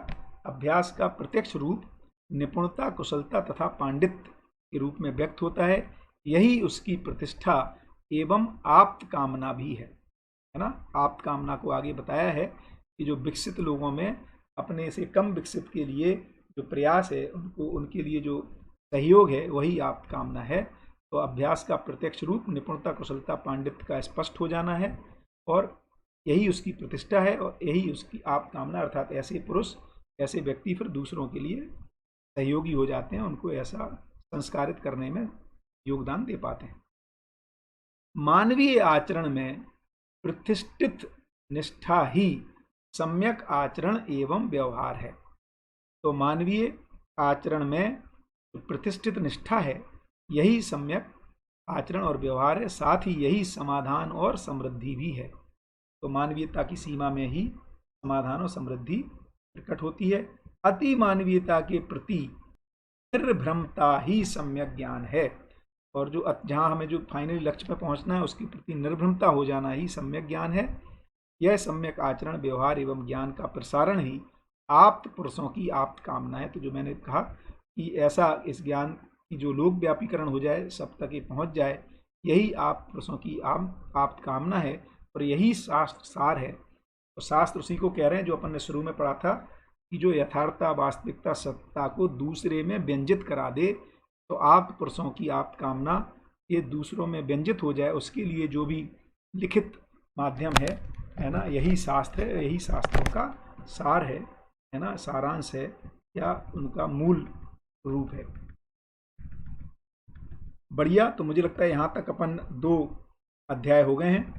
अभ्यास का प्रत्यक्ष रूप निपुणता, कुशलता तथा पांडित्य के रूप में व्यक्त होता है। यही उसकी प्रतिष्ठा एवं आप्त कामना भी है ना। आप्त कामना को आगे बताया है कि जो विकसित लोगों में अपने से कम विकसित के लिए जो प्रयास है, उनको उनके लिए जो सहयोग है, वही आप्त कामना है। तो अभ्यास का प्रत्यक्ष रूप निपुणता, कुशलता, पांडित्य का स्पष्ट हो जाना है, और यही उसकी प्रतिष्ठा है, और यही उसकी आप्त कामना, अर्थात ऐसे पुरुष, ऐसे व्यक्ति फिर दूसरों के लिए सहयोगी हो जाते हैं, उनको ऐसा संस्कारित करने में योगदान दे पाते हैं। मानवीय आचरण में प्रतिष्ठित निष्ठा ही सम्यक आचरण एवं व्यवहार है। तो मानवीय आचरण में प्रतिष्ठित निष्ठा है, यही सम्यक आचरण और व्यवहार है, साथ ही यही समाधान और समृद्धि भी है। तो मानवीयता की सीमा में ही समाधान और समृद्धि प्रकट होती है। अति मानवीयता के प्रति निर्भ्रमता ही सम्यक ज्ञान है, और जो जहाँ हमें जो फाइनली लक्ष्य पर पहुँचना है, उसके प्रति निर्भ्रमता हो जाना ही सम्यक ज्ञान है। यह सम्यक आचरण, व्यवहार एवं ज्ञान का प्रसारण ही आप्त पुरुषों की आप्त कामना है। तो जो मैंने कहा कि ऐसा इस ज्ञान की जो लोक व्यापीकरण हो जाए, सब तक ये पहुँच जाए, यही आप्त पुरुषों की आप्त कामना है, और यही शास्त्र सार है। तो शास्त्र उसी को कह रहे हैं जो अपन ने शुरू में पढ़ा था कि जो यथार्थता, वास्तविकता, सत्ता को दूसरे में व्यंजित करा दे। तो आप्त पुरुषों की आप्त कामना ये दूसरों में व्यंजित हो जाए, उसके लिए जो भी लिखित माध्यम है ना, यही शास्त्र है, यही शास्त्रों का सार है ना, सारांश है, या उनका मूल रूप है। बढ़िया। तो मुझे लगता है यहाँ तक अपन 2 अध्याय हो गए हैं,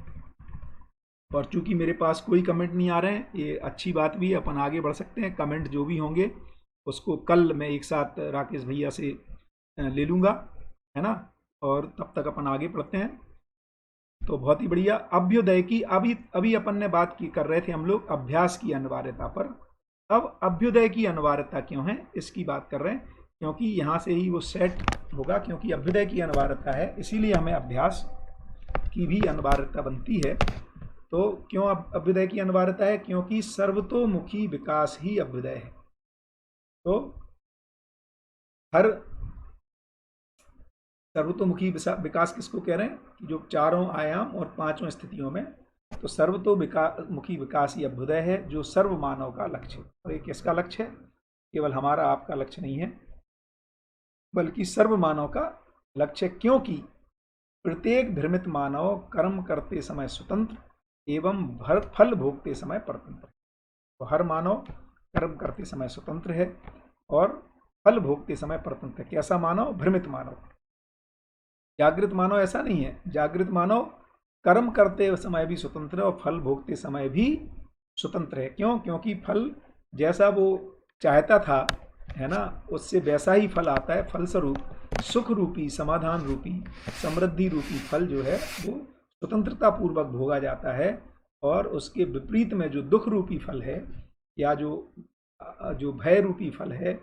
और चूंकि मेरे पास कोई कमेंट नहीं आ रहे हैं, ये अच्छी बात भी है, अपन आगे बढ़ सकते हैं। कमेंट जो भी होंगे उसको कल मैं एक साथ राकेश भैया से ले लूँगा, है ना, और तब तक अपन आगे बढ़ते हैं। तो बहुत ही बढ़िया। अभ्युदय की अभी अपन ने बात कर रहे थे हम लोग अभ्यास की अनिवार्यता पर। अब अभ्युदय की अनिवार्यता क्यों है, इसकी बात कर रहे हैं, क्योंकि यहाँ से ही वो सेट होगा। क्योंकि अभ्युदय की अनिवार्यता है, इसीलिए हमें अभ्यास की भी अनिवार्यता बनती है। तो क्यों अभ्युदय की अनिवार्यता है? क्योंकि सर्वतोमुखी विकास ही अभ्युदय है। तो हर सर्वतोमुखी विकास किसको कह रहे हैं? कि जो 4 आयाम और 5 स्थितियों में, तो सर्वतोमुखी विकास ही अभ्युदय है, जो सर्व मानव का लक्ष्य है। और ये किसका लक्ष्य है? केवल हमारा आपका लक्ष्य नहीं है, बल्कि सर्व मानव का लक्ष्य। क्योंकि प्रत्येक भ्रमित मानव कर्म करते समय स्वतंत्र एवं फल भोगते समय परतंत्र। तो हर मानव कर्म करते समय स्वतंत्र है और फल भोगते समय परतंत्र। कैसा मानव? भ्रमित मानव। जागृत मानव ऐसा नहीं है। जागृत मानव कर्म करते समय भी स्वतंत्र है और फल भोगते समय भी स्वतंत्र है। क्यों? क्योंकि फल जैसा वो चाहता था, है ना, उससे वैसा ही फल आता है। फलस्वरूप सुख रूपी, समाधान रूपी, समृद्धि रूपी फल जो है वो स्वतंत्रता पूर्वक भोगा जाता है, और उसके विपरीत में जो दुख रूपी फल है, या जो भय रूपी फल है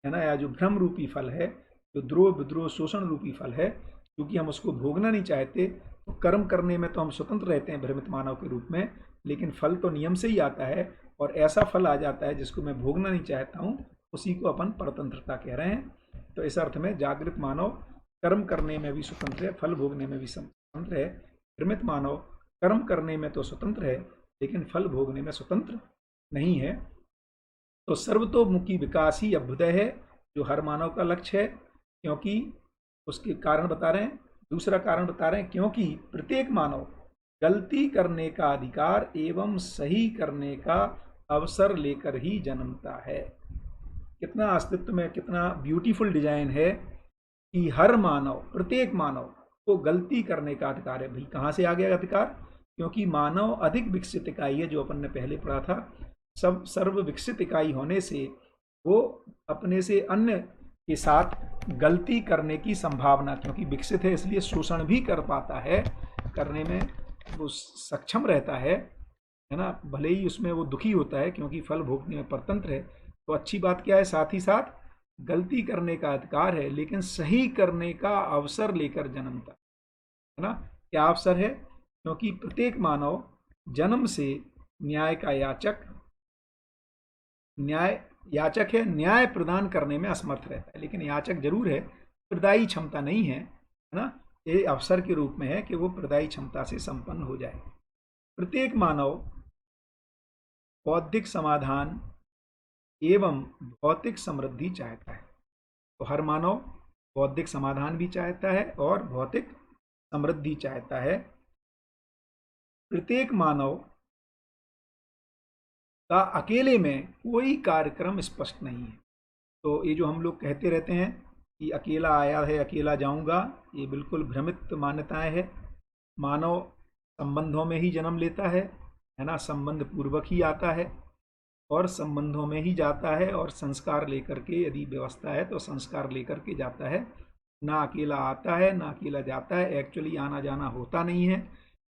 ना, या जो भ्रम रूपी फल है, जो द्रोह विद्रोह शोषण रूपी फल है, क्योंकि हम उसको भोगना नहीं चाहते, तो कर्म करने में तो हम स्वतंत्र रहते हैं भ्रमित मानव के रूप में, लेकिन फल तो नियम से ही आता है, और ऐसा फल आ जाता है जिसको मैं भोगना नहीं चाहता हूँ, उसी को अपन परतंत्रता कह रहे हैं। तो इस अर्थ में जागृत मानव कर्म करने में भी स्वतंत्र है, फल भोगने में भी स्वतंत्र है। भ्रमित मानव कर्म करने में तो स्वतंत्र है, लेकिन फल भोगने में स्वतंत्र नहीं है। तो सर्वतोमुखी विकास ही अभ्युदय है, जो हर मानव का लक्ष्य है। क्योंकि उसके कारण बता रहे हैं, दूसरा कारण बता रहे हैं, क्योंकि प्रत्येक मानव गलती करने का अधिकार एवं सही करने का अवसर लेकर ही जन्मता है। कितना अस्तित्व में कितना ब्यूटीफुल डिजाइन है कि हर मानव, प्रत्येक मानव को गलती करने का अधिकार है। भाई कहाँ से आ गया अधिकार? क्योंकि मानव अधिक विकसित इकाई है, जो अपन ने पहले पढ़ा था। सब सर्व विकसित इकाई होने से वो अपने से अन्य के साथ गलती करने की संभावना, क्योंकि विकसित है इसलिए शोषण भी कर पाता है, करने में वो सक्षम रहता है ना। भले ही उसमें वो दुखी होता है क्योंकि फल भोगने में परतंत्र है। तो अच्छी बात क्या है, साथ ही साथ गलती करने का अधिकार है, लेकिन सही करने का अवसर लेकर जन्मता है ना। क्या अवसर है? क्योंकि प्रत्येक मानव जन्म से न्याय का याचक है, न्याय प्रदान करने में असमर्थ रहता है, लेकिन याचक जरूर है, प्रदायी क्षमता नहीं है ना। ये अवसर के रूप में है कि वो प्रदायी क्षमता से संपन्न हो जाए। प्रत्येक मानव बौद्धिक समाधान एवं भौतिक समृद्धि चाहता है। तो हर मानव बौद्धिक समाधान भी चाहता है और भौतिक समृद्धि चाहता है। प्रत्येक मानव का अकेले में कोई कार्यक्रम स्पष्ट नहीं है। तो ये जो हम लोग कहते रहते हैं कि अकेला आया है अकेला जाऊंगा, ये बिल्कुल भ्रमित मान्यताएं है। मानव संबंधों में ही जन्म लेता है ना, संबंध पूर्वक ही आता है और संबंधों में ही जाता है, और संस्कार लेकर के, यदि व्यवस्था है तो संस्कार लेकर के जाता है। ना अकेला आता है ना अकेला जाता है। एक्चुअली आना जाना होता नहीं है,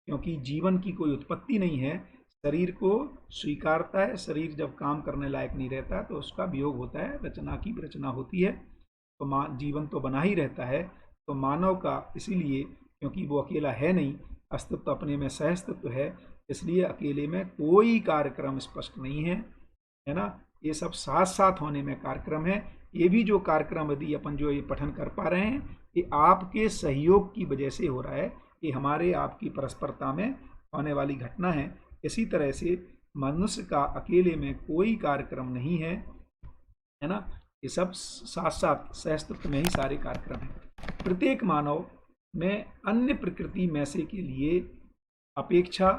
क्योंकि जीवन की कोई उत्पत्ति नहीं है। शरीर को स्वीकारता है, शरीर जब काम करने लायक नहीं रहता तो उसका वियोग होता है, रचना की रचना होती है। तो जीवन तो बना ही रहता है। तो मानव का इसीलिए, क्योंकि वो अकेला है नहीं, अस्तित्व अपने में सहअस्तित्व है, इसलिए अकेले में कोई कार्यक्रम स्पष्ट नहीं है ना। ये सब साथ साथ होने में कार्यक्रम है। ये भी जो कार्यक्रम यदि अपन जो ये पठन कर पा रहे हैं, ये आपके सहयोग की वजह से हो रहा है। ये हमारे आपकी परस्परता में होने वाली घटना है। इसी तरह से मनुष्य का अकेले में कोई कार्यक्रम नहीं है ना। ये सब साथ साथ सहअस्तित्व में ही सारे कार्यक्रम हैं। प्रत्येक मानव में अन्य प्रकृति में से के लिए अपेक्षा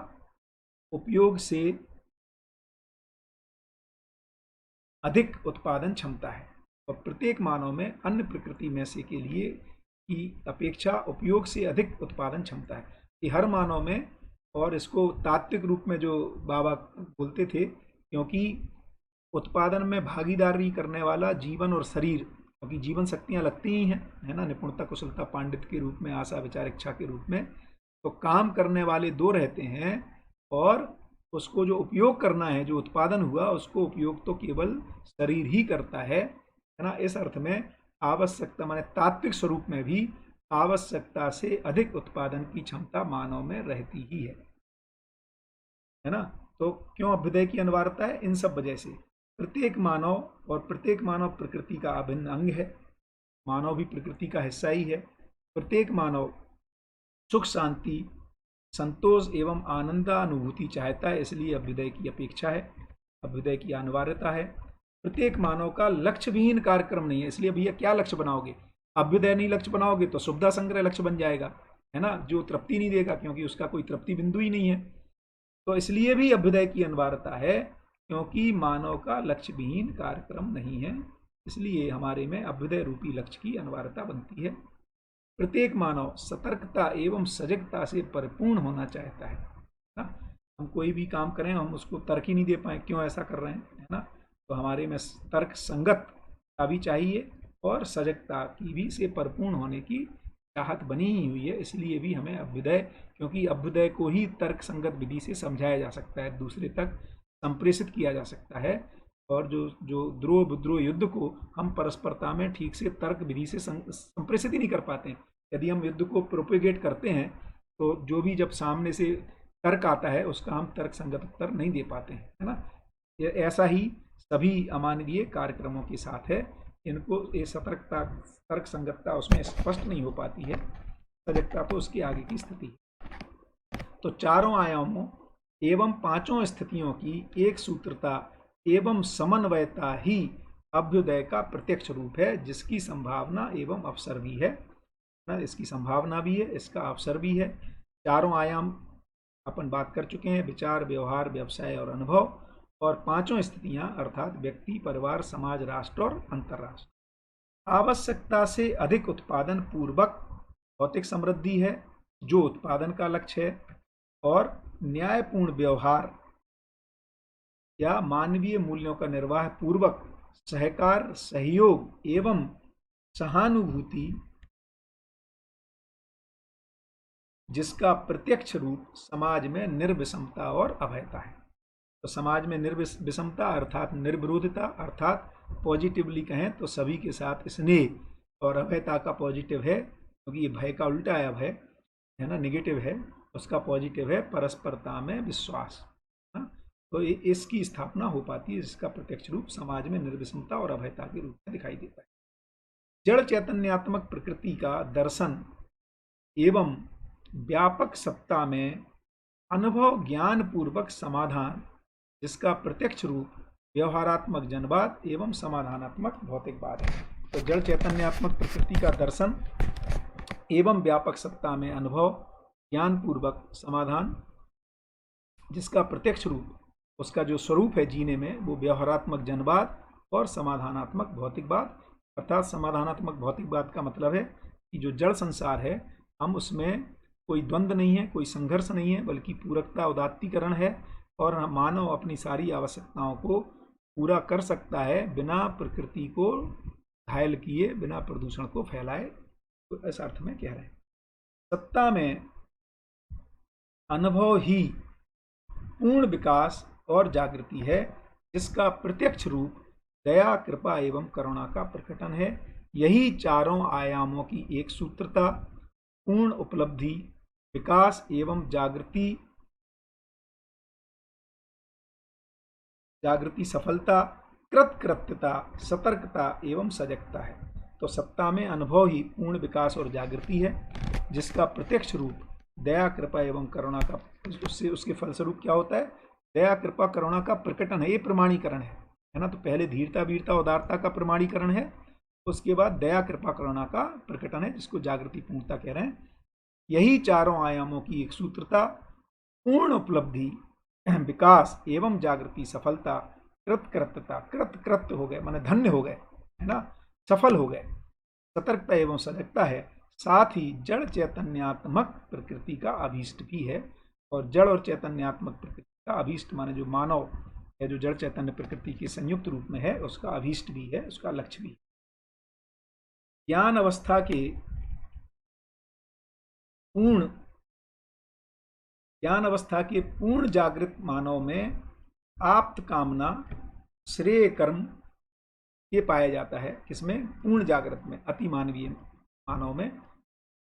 उपयोग से अधिक उत्पादन क्षमता है। और प्रत्येक मानव में अन्य प्रकृति में से के लिए की अपेक्षा उपयोग से अधिक उत्पादन क्षमता है। ये हर मानव में, और इसको तात्विक रूप में जो बाबा बोलते थे, क्योंकि उत्पादन में भागीदारी करने वाला जीवन और शरीर, क्योंकि जीवन शक्तियां लगती ही हैं, है ना, निपुणता कुशलता पांडित्य के रूप में, आशा विचार इच्छा के रूप में। तो काम करने वाले दो रहते हैं, और उसको जो उपयोग करना है, जो उत्पादन हुआ, उसको उपयोग तो केवल शरीर ही करता है ना। इस अर्थ में आवश्यकता माने तात्विक स्वरूप में भी आवश्यकता से अधिक उत्पादन की क्षमता मानव में रहती ही है ना। तो क्यों अभ्युदय की अनिवार्यता है? इन सब वजह से। प्रत्येक मानव प्रकृति का अभिन्न अंग है। मानव भी प्रकृति का हिस्सा ही है। प्रत्येक मानव सुख शांति संतोष एवं आनंदानुभूति चाहता है, इसलिए अभ्युदय की अपेक्षा है, अभ्युदय की अनिवार्यता है। प्रत्येक मानव का लक्ष्य विहीन कार्यक्रम नहीं है, इसलिए भैया क्या लक्ष्य बनाओगे? अभ्युदय नहीं लक्ष्य बनाओगे तो सुविधा संग्रह लक्ष्य बन जाएगा, है ना, जो तृप्ति नहीं देगा, क्योंकि उसका कोई तृप्ति बिंदु ही नहीं है। तो इसलिए भी अभ्युदय की अनिवार्यता है, क्योंकि मानव का लक्ष्य विहीन कार्यक्रम नहीं है, इसलिए हमारे में अभ्युदय रूपी लक्ष्य की अनिवार्यता बनती है। प्रत्येक मानव सतर्कता एवं सजगता से परिपूर्ण होना चाहता है ना। हम कोई भी काम करें, हम उसको तर्क ही नहीं दे पाए क्यों ऐसा कर रहे हैं, है ना। तो हमारे में तर्क संगत का भी चाहिए और सजगता की भी से परिपूर्ण होने की चाहत बनी ही हुई है। इसलिए भी हमें अभ्युदय, क्योंकि अभ्युदय को ही तर्क संगत विधि से समझाया जा सकता है, दूसरे तक संप्रेषित किया जा सकता है। और जो द्रोह विद्रोह युद्ध को हम परस्परता में ठीक से तर्क विधि से संप्रेषित ही नहीं कर पाते हैं। यदि हम युद्ध को प्रोपेगेट करते हैं तो जो भी जब सामने से तर्क आता है उसका हम तर्क संगत उत्तर नहीं दे पाते हैं, है ना। ऐसा ही सभी अमानवीय कार्यक्रमों के साथ है। इनको ये सतर्कता तर्क संगतता उसमें स्पष्ट नहीं हो पाती है, सजगता तो उसके आगे की स्थिति। तो चारों आयामों एवं पांचों स्थितियों की एक सूत्रता एवं समन्वयता ही अभ्युदय का प्रत्यक्ष रूप है, जिसकी संभावना एवं अवसर भी है ना। इसकी संभावना भी है, इसका अवसर भी है। चारों आयाम अपन बात कर चुके हैं, विचार व्यवहार व्यवसाय और अनुभव, और पांचों स्थितियां अर्थात व्यक्ति परिवार समाज राष्ट्र और अंतरराष्ट्र। आवश्यकता से अधिक उत्पादन पूर्वक भौतिक समृद्धि है जो उत्पादन का लक्ष्य है, और न्यायपूर्ण व्यवहार या मानवीय मूल्यों का निर्वाह पूर्वक सहकार, सहयोग एवं सहानुभूति जिसका प्रत्यक्ष रूप समाज में निर्विषमता और अभयता है। तो समाज में निर्विषमता अर्थात निर्विरोधता, अर्थात पॉजिटिवली कहें तो सभी के साथ स्नेह, और अभयता का पॉजिटिव है, क्योंकि ये भय का उल्टा है अभय, है ना, निगेटिव है, उसका पॉजिटिव है परस्परता में विश्वास। तो इसकी स्थापना हो पाती है, जिसका प्रत्यक्ष रूप समाज में निर्विषमता और अभयता के रूप में दिखाई देता है। जड़ चैतन्यात्मक प्रकृति का दर्शन एवं व्यापक सत्ता में अनुभव ज्ञान पूर्वक समाधान जिसका प्रत्यक्ष रूप व्यवहारात्मक जनवाद एवं समाधानात्मक भौतिकवाद है। तो जड़ चैतन्यात्मक प्रकृति का दर्शन एवं व्यापक सत्ता में अनुभव ज्ञान पूर्वक समाधान जिसका प्रत्यक्ष रूप, उसका जो स्वरूप है जीने में, वो व्यवहारात्मक जनवाद और समाधानात्मक भौतिकवाद। अर्थात समाधानात्मक भौतिकवाद का मतलब है कि जो जड़ संसार है, हम उसमें कोई द्वंद्व नहीं है, कोई संघर्ष नहीं है, बल्कि पूरकता, उदात्तीकरण है, और मानव अपनी सारी आवश्यकताओं को पूरा कर सकता है बिना प्रकृति को घायल किए, बिना प्रदूषण को फैलाए। तो इस अर्थ में कह रहे हैं सत्ता में अनुभव ही पूर्ण विकास और जागृति है, जिसका प्रत्यक्ष रूप दया, कृपा एवं करुणा का प्रकटन है। यही चारों आयामों की एक सूत्रता, पूर्ण उपलब्धि, विकास एवं जागृति सफलता, कृतकृत्यता, सतर्कता एवं सजगता है। तो सत्ता में अनुभव ही पूर्ण विकास और जागृति है, जिसका प्रत्यक्ष रूप दया, कृपा एवं करुणा का, उसके फलस्वरूप क्या होता है, दया, कृपा, करुणा का प्रकटन है। ये प्रमाणीकरण है ना। तो पहले धीरता, वीरता, उदारता का प्रमाणीकरण है, उसके बाद दया, कृपा, करुणा का प्रकटन है, जिसको जागृति पूर्णता कह रहे हैं। यही चारों आयामों की एक सूत्रता, पूर्ण उपलब्धि, विकास एवं जागृति सफलता, कृतकृत्यता, कृतकृत्य हो गए माने धन्य हो गए, है ना, सफल हो गए, सतर्कता एवं सजगता है। साथ ही जड़ चैतन्यात्मक प्रकृति का अभीष्ट भी है। और जड़ और चैतन्यात्मक प्रकृति का अभीष्ट माने जो मानव है, जो जड़ चैतन्य प्रकृति के संयुक्त रूप में है, उसका अभीष्ट भी है, उसका लक्ष्य भी। ज्ञान अवस्था के पूर्ण जागृत मानव में आप्त कामना, श्रेय कर्म ये पाया जाता है। किसमें? पूर्ण जागृत में, अति मानवीय मानव में।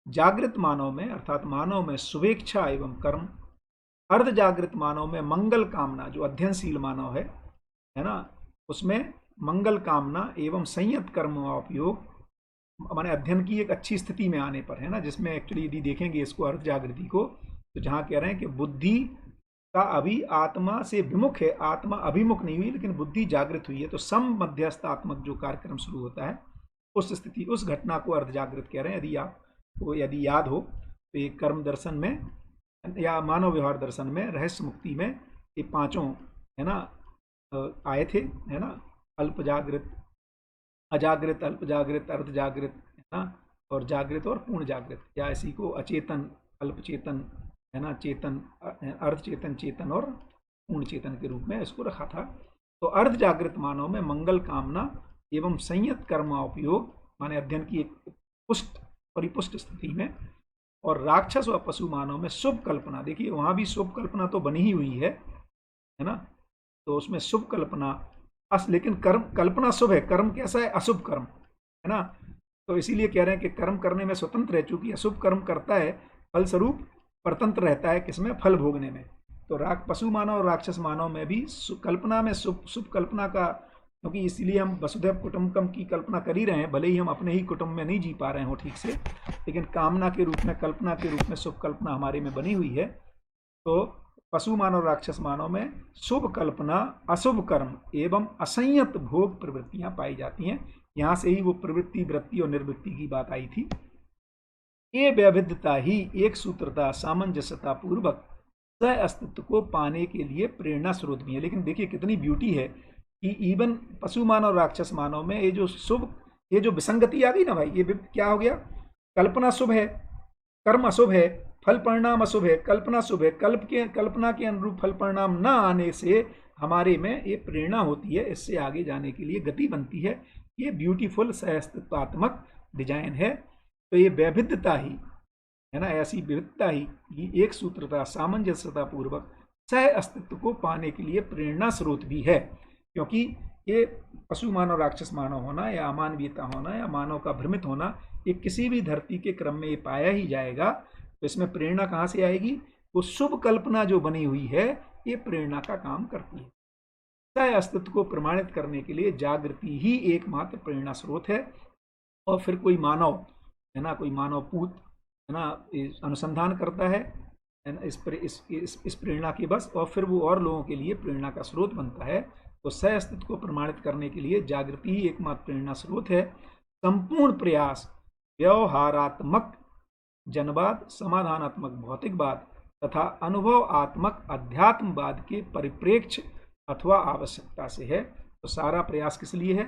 जागृत मानव में अर्थात मानव में शुभेच्छा एवं कर्म, अर्ध जागृत मानव में मंगल कामना, जो अध्ययनशील मानव है ना, उसमें मंगल कामना एवं संयत कर्म का उपयोग, माने अध्ययन की एक अच्छी स्थिति में आने पर, है ना, जिसमें एक्चुअली यदि देखेंगे इसको अर्ध जागृति को, तो जहाँ कह रहे हैं कि बुद्धि का अभी आत्मा से विमुख है, आत्मा अभिमुख नहीं हुई लेकिन बुद्धि जागृत हुई है, तो सम मध्यस्थात्मक जो कार्यक्रम शुरू होता है, उस स्थिति, उस घटना को अर्ध जागृत कह रहे हैं। यदि याद हो तो ये कर्म दर्शन में या मानव व्यवहार दर्शन में, रहस्य मुक्ति में ये पांचों, है ना, आए थे, है ना, अल्प जागृत, अजागृत, अल्प जागृत, अर्ध जागृत, है ना, और जागृत और पूर्ण जागृत, या इसी को अचेतन, अल्प चेतन, है ना, चेतन, अर्ध चेतन, चेतन और पूर्ण चेतन के रूप में इसको रखा था। तो अर्ध जागृत मानव में मंगल कामना एवं संयत कर्म का उपयोग, माने अध्ययन की एक पुष्ट परिपुष्ट स्थिति में, और राक्षस व पशु मानव में शुभ कल्पना, देखिए वहां भी शुभ कल्पना तो बनी ही हुई है ना, तो उसमें शुभ कल्पना, लेकिन कर्म, कल्पना शुभ है, कर्म कैसा है? अशुभ कर्म, है ना। तो इसीलिए कह रहे हैं कि कर्म करने में स्वतंत्र है, चूंकि अशुभ कर्म करता है फलस्वरूप परतंत्र रहता है, किसमें? फल भोगने में। तो पशु मानव और राक्षस मानव में भी कल्पना में शुभ कल्पना का, क्योंकि इसीलिए हम वसुधैव कुटुंबकम की कल्पना कर ही रहे हैं, भले ही हम अपने ही कुटुंब में नहीं जी पा रहे हो ठीक से, लेकिन कामना के रूप में, कल्पना के रूप में शुभ कल्पना हमारे में बनी हुई है। तो पशु मानव, राक्षस मानव में शुभ कल्पना, अशुभ कर्म एवं असंयत भोग प्रवृत्तियां पाई जाती हैं। यहां से ही वो प्रवृत्ति, वृत्ति और निर्वृत्ति की बात आई थी। ये वैविध्यता ही एक सूत्रता, सामंजस्यता पूर्वक सह अस्तित्व को पाने के लिए प्रेरणा स्रोत भी है। लेकिन देखिए कितनी ब्यूटी है कि इवन पशु मानव, राक्षस मानव में ये जो शुभ, ये जो विसंगति आ गई ना भाई, ये क्या हो गया? कल्पना शुभ है, कर्म अशुभ है, फल परिणाम अशुभ है, कल्पना शुभ है, कल्पना के अनुरूप फल परिणाम न आने से हमारे में ये प्रेरणा होती है, इससे आगे जाने के लिए गति बनती है। ये ब्यूटीफुल सह अस्तित्वात्मक डिजाइन है। तो ये वैविध्यता ही है ना, ऐसी विविधता ही एक सूत्रता सामंजस्यता पूर्वक सह अस्तित्व को पाने के लिए प्रेरणा स्रोत भी है। क्योंकि ये पशु मानव राक्षस मानव होना या अमानवीयता होना या मानव का भ्रमित होना, ये किसी भी धरती के क्रम में ये पाया ही जाएगा। तो इसमें प्रेरणा कहाँ से आएगी? वो शुभ कल्पना जो बनी हुई है, ये प्रेरणा का काम करती है। सह अस्तित्व को प्रमाणित करने के लिए जागृति ही एकमात्र प्रेरणा स्रोत है। और फिर कोई मानव है ना, कोई मानव पूत है ना, अनुसंधान करता है ना इस प्रेरणा के बस, और फिर वो और लोगों के लिए प्रेरणा का स्रोत बनता है। तो सह अस्तित्व को प्रमाणित करने के लिए जागृति ही एकमात्र प्रेरणा स्रोत है। संपूर्ण प्रयास व्यवहारात्मक जनवाद, समाधानात्मक भौतिकवाद तथा अनुभवात्मक अध्यात्मवाद के परिप्रेक्ष्य अथवा आवश्यकता से है। तो सारा प्रयास किस लिए है?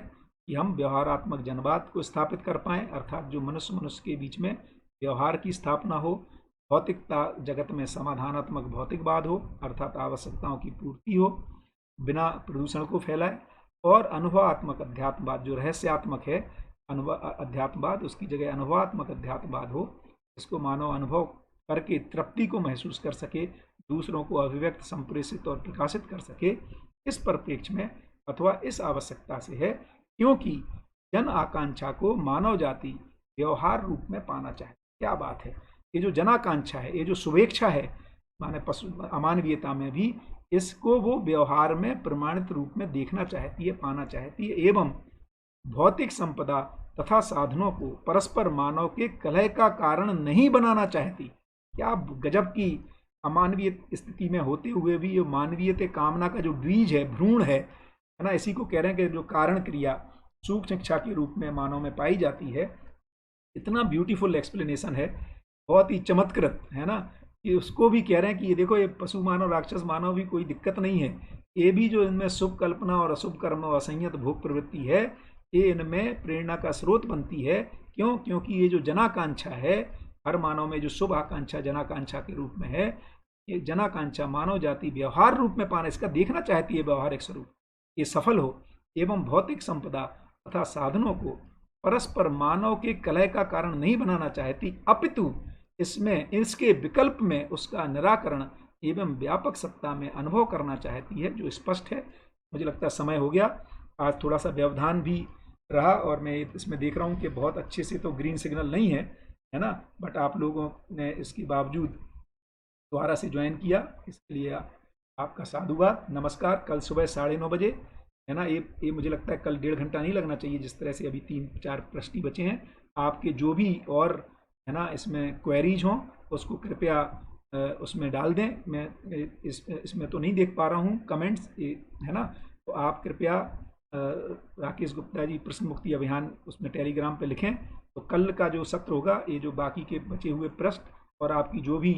कि हम व्यवहारात्मक जनवाद को स्थापित कर पाएं, अर्थात जो मनुष्य के बीच में व्यवहार की स्थापना हो, भौतिकता जगत में समाधानात्मक भौतिकवाद हो, अर्थात आवश्यकताओं की पूर्ति हो बिना प्रदूषण को फैलाए, और अनुभवात्मक अध्यात्मवाद जो रहस्यात्मक है अध्यात्मवाद, उसकी जगह अनुभवात्मक अध्यात्मवाद हो, इसको मानव अनुभव करके तृप्ति को महसूस कर सके, दूसरों को अभिव्यक्त, संप्रेषित और प्रकाशित कर सके। इस परिप्रेक्ष्य में अथवा इस आवश्यकता से है, क्योंकि जन आकांक्षा को मानव जाति व्यवहार रूप में पाना चाहे। क्या बात है! ये जो जनाकांक्षा है, ये जो शुभेच्छा है, माने पशु अमानवीयता में भी, इसको वो व्यवहार में प्रमाणित रूप में देखना चाहती है, पाना चाहती है, एवं भौतिक संपदा तथा साधनों को परस्पर मानव के कलह का कारण नहीं बनाना चाहती। क्या गजब की अमानवीय स्थिति में होते हुए भी ये मानवीयते कामना का जो बीज है, भ्रूण है ना, इसी को कह रहे हैं कि जो कारण क्रिया सूक्ष्म इच्छा के रूप में मानव में पाई जाती है। इतना ब्यूटीफुल एक्सप्लेनेशन है, बहुत ही चमत्कृत है ना, कि उसको भी कह रहे हैं कि ये देखो, ये पशु मानव राक्षस मानव भी कोई दिक्कत नहीं है, ये भी जो इनमें शुभ कल्पना और अशुभ कर्म और असंयत भोग प्रवृत्ति है, ये इनमें प्रेरणा का स्रोत बनती है। क्यों? क्योंकि ये जो जनाकांक्षा है, हर मानव में जो शुभ आकांक्षा जनाकांक्षा के रूप में है, ये जनाकांक्षा मानव जाति व्यवहार रूप में पाना, इसका देखना चाहती है व्यवहारिक स्वरूप, ये सफल हो, एवं भौतिक संपदा तथा साधनों को परस्पर मानव के कलह का कारण नहीं बनाना चाहती, अपितु इसमें इसके विकल्प में उसका निराकरण एवं व्यापक सत्ता में अनुभव करना चाहती है, जो स्पष्ट है। मुझे लगता है समय हो गया, आज थोड़ा सा व्यवधान भी रहा, और मैं इसमें देख रहा हूँ कि बहुत अच्छे से तो ग्रीन सिग्नल नहीं है ना, बट आप लोगों ने इसके बावजूद दोबारा से ज्वाइन किया, इसके लिए आपका साधुवाद, नमस्कार। कल सुबह 9:30 बजे है ना, ये मुझे लगता है कल 1.5 घंटा नहीं लगना चाहिए, जिस तरह से अभी 3-4 प्रश्न बचे हैं। आपके जो भी और है ना इसमें क्वेरीज हों, उसको कृपया उसमें डाल दें। मैं इसमें तो नहीं देख पा रहा हूँ कमेंट्स, है ना, तो आप कृपया राकेश गुप्ता जी प्रश्न मुक्ति अभियान उसमें टेलीग्राम पे लिखें। तो कल का जो सत्र होगा, ये जो बाकी के बचे हुए प्रश्न और आपकी जो भी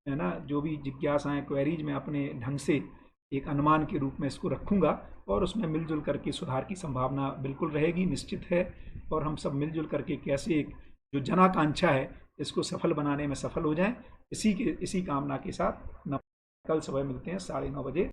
है ना, जो भी जिज्ञासाएं, क्वेरीज, मैं अपने ढंग से एक अनुमान के रूप में इसको रखूँगा, और उसमें मिलजुल करके सुधार की संभावना बिल्कुल रहेगी, निश्चित है। और हम सब मिलजुल करके कैसे एक जो जनाकांक्षा है, इसको सफल बनाने में सफल हो जाएं, इसी कामना के साथ कल सुबह मिलते हैं 9:30 बजे।